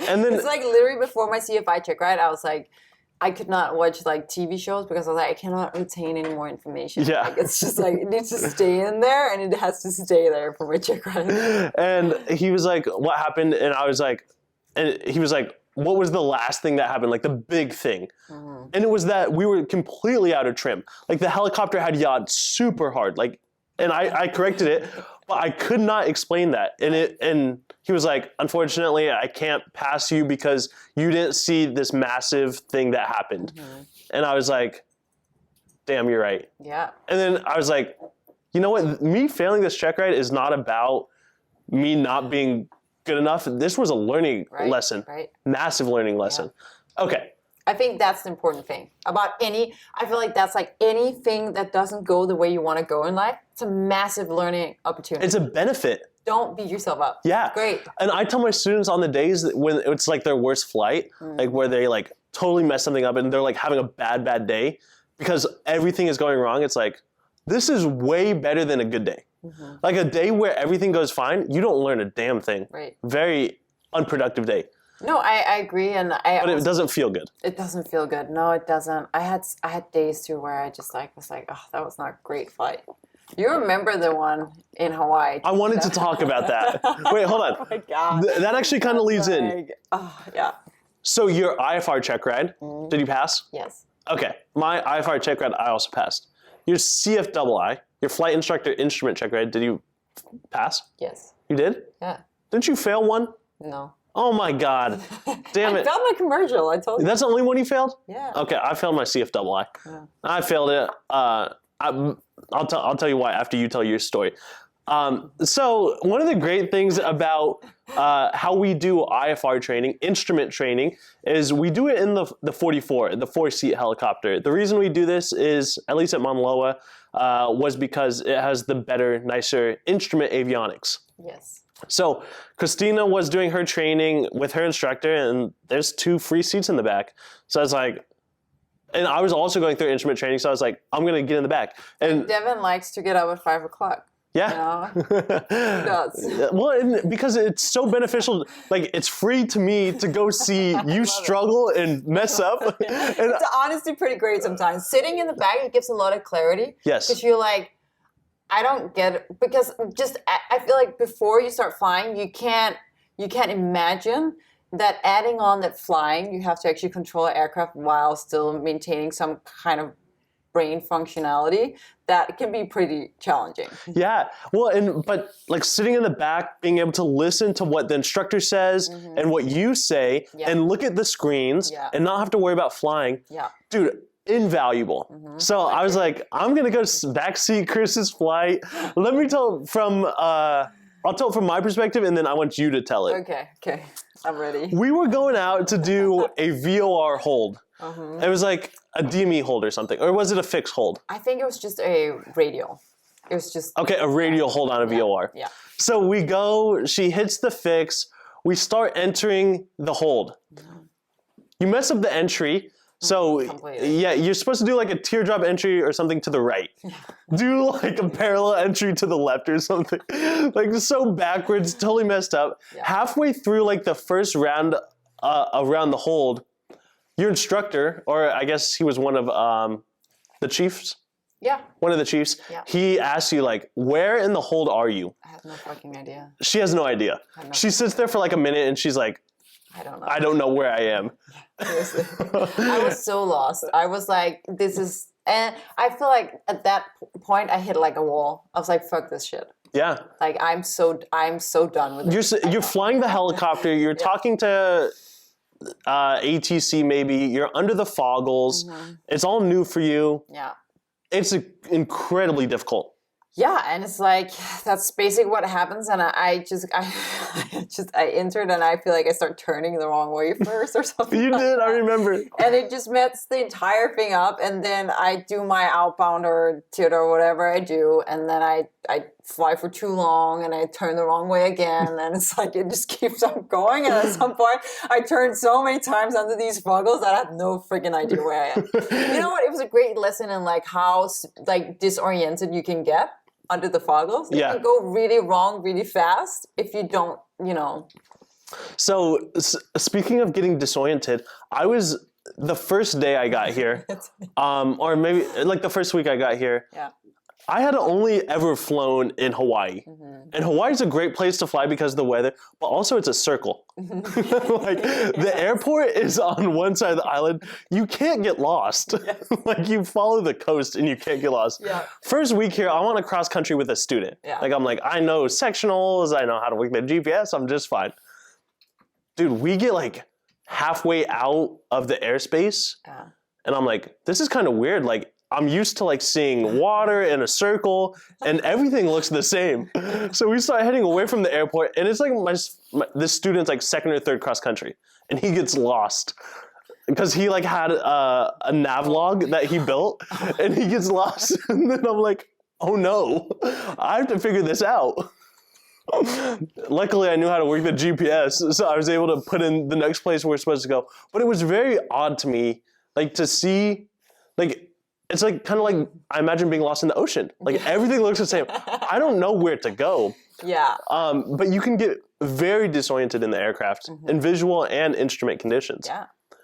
[SPEAKER 1] And then
[SPEAKER 2] it's like literally before my CFI check ride, I was like, I could not watch like TV shows because I was like, I cannot retain any more information.
[SPEAKER 1] Yeah.
[SPEAKER 2] Like, it's just like, it needs to stay in there and it has to stay there for my check ride.
[SPEAKER 1] And he was like, what happened? And I was like, and he was like, what was the last thing that happened? Like the big thing. Mm-hmm. And it was that we were completely out of trim. Like the helicopter had yawed super hard. Like, and I corrected it, but I could not explain that. And he was like, unfortunately, I can't pass you because you didn't see this massive thing that happened. Mm-hmm. And I was like, damn, you're right.
[SPEAKER 2] Yeah.
[SPEAKER 1] And then I was like, you know what? Me failing this check ride is not about me not being good enough. This was a learning lesson.
[SPEAKER 2] Right.
[SPEAKER 1] Massive learning lesson. Yeah. Okay.
[SPEAKER 2] I think that's the important thing about I feel like that's like anything that doesn't go the way you want to go in life. It's a massive learning opportunity.
[SPEAKER 1] It's a benefit.
[SPEAKER 2] Don't beat yourself up.
[SPEAKER 1] Yeah.
[SPEAKER 2] Great.
[SPEAKER 1] And I tell my students on the days that when it's like their worst flight, like where they like totally mess something up and they're like having a bad day because everything is going wrong. It's like, this is way better than a good day. Mm-hmm. Like a day where everything goes fine, you don't learn a damn thing.
[SPEAKER 2] Right.
[SPEAKER 1] Very unproductive day.
[SPEAKER 2] No, I agree,
[SPEAKER 1] but it doesn't feel good.
[SPEAKER 2] It doesn't feel good. No, it doesn't. I had days too where I just like was like, oh, that was not a great flight. You remember the one in Hawaii?
[SPEAKER 1] I wanted to talk about that. Wait, hold on.
[SPEAKER 2] Oh my god.
[SPEAKER 1] That actually kind of leads in.
[SPEAKER 2] Oh yeah.
[SPEAKER 1] So your IFR check ride, did you pass?
[SPEAKER 2] Yes.
[SPEAKER 1] Okay, my IFR check ride I also passed. Your CFII, your flight instructor instrument check ride, did you pass?
[SPEAKER 2] Yes.
[SPEAKER 1] You did?
[SPEAKER 2] Yeah.
[SPEAKER 1] Didn't you fail one?
[SPEAKER 2] No.
[SPEAKER 1] Oh my god. Damn it.
[SPEAKER 2] I failed my commercial, I told you.
[SPEAKER 1] That's the only one you failed?
[SPEAKER 2] Yeah.
[SPEAKER 1] Okay, I failed my CFII. Yeah. I failed it. I'll tell you why after you tell your story. So one of the great things about how we do IFR training, instrument training, is we do it in the 44, the 4-seat helicopter. The reason we do this is, at least at Mauna Loa, was because it has the better, nicer instrument avionics.
[SPEAKER 2] Yes.
[SPEAKER 1] So Christina was doing her training with her instructor, and there's 2 free seats in the back. So I was like, and I was also going through instrument training, so I was like, I'm going to get in the back. And
[SPEAKER 2] Devin likes to get up at 5 o'clock.
[SPEAKER 1] Yeah.
[SPEAKER 2] You know? He does.
[SPEAKER 1] Well, because it's so beneficial. Like, it's free to me to go see you struggle and mess up. And
[SPEAKER 2] it's honestly pretty great sometimes. Sitting in the back, it gives a lot of clarity.
[SPEAKER 1] Yes.
[SPEAKER 2] Because you're like, I don't get it. Because just, I feel like before you start flying, you can't imagine that adding on that flying, you have to actually control an aircraft while still maintaining some kind of brain functionality. That can be pretty challenging.
[SPEAKER 1] Yeah. Well, but like sitting in the back, being able to listen to what the instructor says and what you say and look at the screens and not have to worry about flying.
[SPEAKER 2] Yeah.
[SPEAKER 1] Dude, invaluable. So I was like, I'm going to go backseat Chris's flight. Let me tell I'll tell it from my perspective, and then I want you to tell it.
[SPEAKER 2] Okay. I'm ready.
[SPEAKER 1] We were going out to do a VOR hold. It was like a DME hold or something. Or was it a fixed hold?
[SPEAKER 2] I think it was just a radial. It was just...
[SPEAKER 1] Okay, a radial hold on a VOR.
[SPEAKER 2] Yeah.
[SPEAKER 1] So we go, she hits the fix, we start entering the hold. You mess up the entry, so
[SPEAKER 2] completely.
[SPEAKER 1] Yeah, you're supposed to do like a teardrop entry or something to the right. Do like a parallel entry to the left or something. Like so backwards, totally messed up. Yeah. Halfway through like the first round around the hold, your instructor, or I guess he was one of the chiefs.
[SPEAKER 2] Yeah.
[SPEAKER 1] One of the chiefs. Yeah. He asks you like, where in the hold are you?
[SPEAKER 2] I have no fucking idea.
[SPEAKER 1] She has no idea. She sits there for like a minute and she's like, I don't know where I am.
[SPEAKER 2] Seriously. I was so lost. I was like, this is, and I feel like at that point I hit like a wall. I was like, fuck this shit.
[SPEAKER 1] Yeah.
[SPEAKER 2] Like I'm so done with it.
[SPEAKER 1] You're flying the helicopter. You're talking to ATC maybe. You're under the foggles. It's all new for you.
[SPEAKER 2] Yeah.
[SPEAKER 1] It's incredibly difficult.
[SPEAKER 2] Yeah, and it's like that's basically what happens, and I entered, and I feel like I start turning the wrong way first or something.
[SPEAKER 1] You did, I remember.
[SPEAKER 2] And it just messed the entire thing up, and then I do my outbound or theater or whatever I do, and then I fly for too long, and I turn the wrong way again, and it's like it just keeps on going, and at some point I turned so many times under these fuggles that I have no freaking idea where I am. You know what? It was a great lesson in like how like disoriented you can get under the foggles. It can go really wrong really fast if you don't, you know.
[SPEAKER 1] So speaking of getting disoriented, I was the first day I got here, or maybe like the first week I got here.
[SPEAKER 2] Yeah.
[SPEAKER 1] I had only ever flown in Hawaii. And Hawaii's a great place to fly because of the weather, but also it's a circle. Like the airport is on one side of the island. You can't get lost. Like you follow the coast and you can't get lost. First week here, I want to cross country with a student. Like I'm like, I know sectionals, I know how to work the GPS, I'm just fine. Dude, we get like halfway out of the airspace and I'm like, this is kind of weird. Like I'm used to like seeing water in a circle and everything looks the same. So we start heading away from the airport and it's like this student's like second or third cross country and he gets lost because he like had a navlog that he built and he gets lost. And then I'm like, oh no, I have to figure this out. Luckily, I knew how to work the GPS, so I was able to put in the next place we're supposed to go. But it was very odd to me, like to see, like, it's like kind of like I imagine being lost in the ocean. Like everything looks the same. I don't know where to go. But you can get very disoriented in the aircraft in visual and instrument conditions.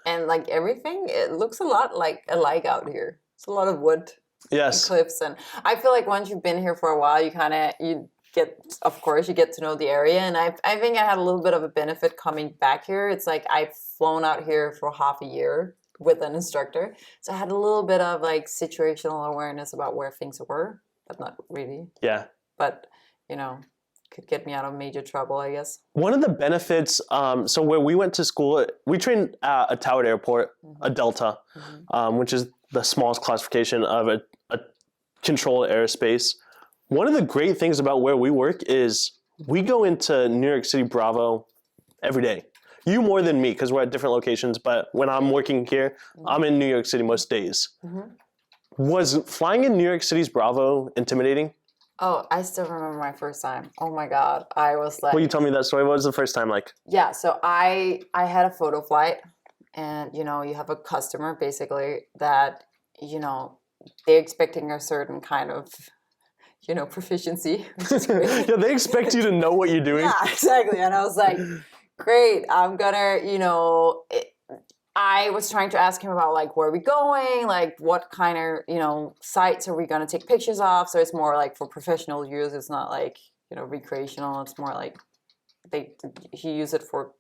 [SPEAKER 2] And like everything, it looks a lot like alike out here. It's a lot of wood. And cliffs, and I feel like once you've been here for a while, you get to know the area, and I think I had a little bit of a benefit coming back here. It's like I've flown out here for half a year with an instructor, so I had a little bit of like situational awareness about where things were, but not really. But you know, could get me out of major trouble, I guess.
[SPEAKER 1] One of the benefits, so where we went to school, we trained at a towered airport, a Delta, which is the smallest classification of a controlled airspace. One of the great things about where we work is we go into New York City Bravo every day. You more than me because we're at different locations, but when I'm working here, I'm in New York City most days. Was flying in New York City's Bravo intimidating?
[SPEAKER 2] Oh, I still remember my first time. Oh my God. I was like...
[SPEAKER 1] Will you tell me that story? What was the first time like?
[SPEAKER 2] Yeah, so I had a photo flight and, you know, you have a customer basically that, you know, they're expecting a certain kind of... you know, proficiency, which is great.
[SPEAKER 1] Yeah, they expect you to know what you're doing.
[SPEAKER 2] Yeah, exactly. And I was like, great, I'm gonna, you know, I was trying to ask him about like, where are we going? Like what kind of, you know, sites are we gonna take pictures of? So it's more like for professional use. It's not like, you know, recreational. It's more like he used it for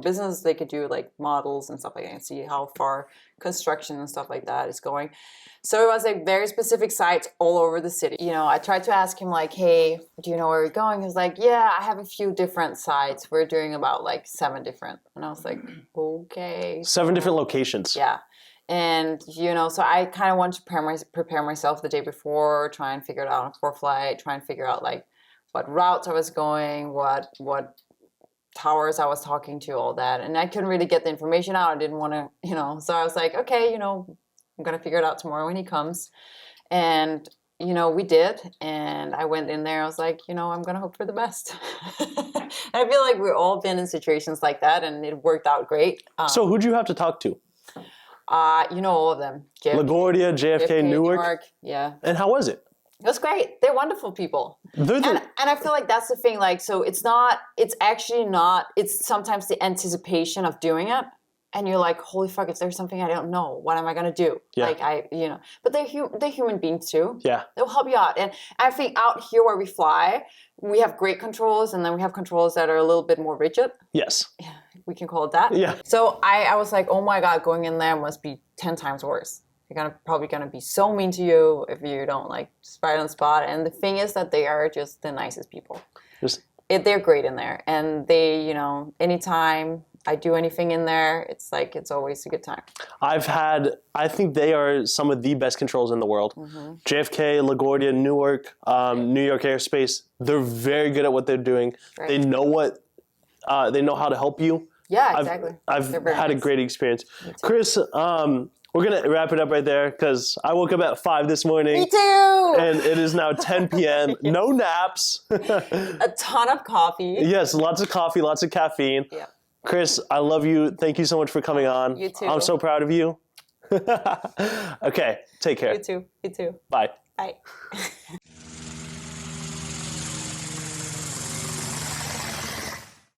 [SPEAKER 2] business. They could do like models and stuff like that and see how far construction and stuff like that is going. So it was like very specific sites all over the city. You know, I tried to ask him like, hey, do you know where we're going? He was like, yeah, I have a few different sites. We're doing about like 7 different. And I was like, okay.
[SPEAKER 1] 7 different locations.
[SPEAKER 2] Yeah. And, you know, so I kind of wanted to prepare myself the day before, try and figure it out on a flight, try and figure out like what routes I was going, what towers I was talking to, all that. And I couldn't really get the information out. I didn't want to, you know, so I was like, okay, you know, I'm going to figure it out tomorrow when he comes. And, you know, we did. And I went in there. I was like, you know, I'm going to hope for the best. I feel like we've all been in situations like that and it worked out great.
[SPEAKER 1] So who'd you have to talk to?
[SPEAKER 2] You know, all of them.
[SPEAKER 1] LaGuardia, JFK, Newark.
[SPEAKER 2] Yeah.
[SPEAKER 1] And how was it?
[SPEAKER 2] It was great. They're wonderful people. And I feel like that's the thing. Like, so it's sometimes the anticipation of doing it. And you're like, holy fuck, if there's something I don't know, what am I going to do?
[SPEAKER 1] Yeah.
[SPEAKER 2] Like, you know, but they're human beings too.
[SPEAKER 1] Yeah.
[SPEAKER 2] They'll help you out. And I think out here where we fly, we have great controls and then we have controls that are a little bit more rigid.
[SPEAKER 1] Yes.
[SPEAKER 2] Yeah, we can call it that.
[SPEAKER 1] Yeah.
[SPEAKER 2] So I was like, oh my God, going in there must be 10 times worse. They're probably going to be so mean to you if you don't like just right on the spot. And the thing is that they are just the nicest people. They're great in there. And they, you know, anytime I do anything in there, it's like it's always a good time.
[SPEAKER 1] I think they are some of the best controls in the world. JFK, LaGuardia, Newark, New York Airspace. They're very good at what they're doing.
[SPEAKER 2] Right.
[SPEAKER 1] They know how to help you.
[SPEAKER 2] Yeah, exactly.
[SPEAKER 1] I've had a great experience. Chris, we're going to wrap it up right there because I woke up at 5 this morning.
[SPEAKER 2] Me too!
[SPEAKER 1] And it is now 10 p.m. No naps.
[SPEAKER 2] A ton of coffee.
[SPEAKER 1] Yes, lots of coffee, lots of caffeine.
[SPEAKER 2] Yeah.
[SPEAKER 1] Chris, I love you. Thank you so much for coming on.
[SPEAKER 2] You too.
[SPEAKER 1] I'm so proud of you. Okay, take care.
[SPEAKER 2] You too.
[SPEAKER 1] Bye.
[SPEAKER 2] Bye.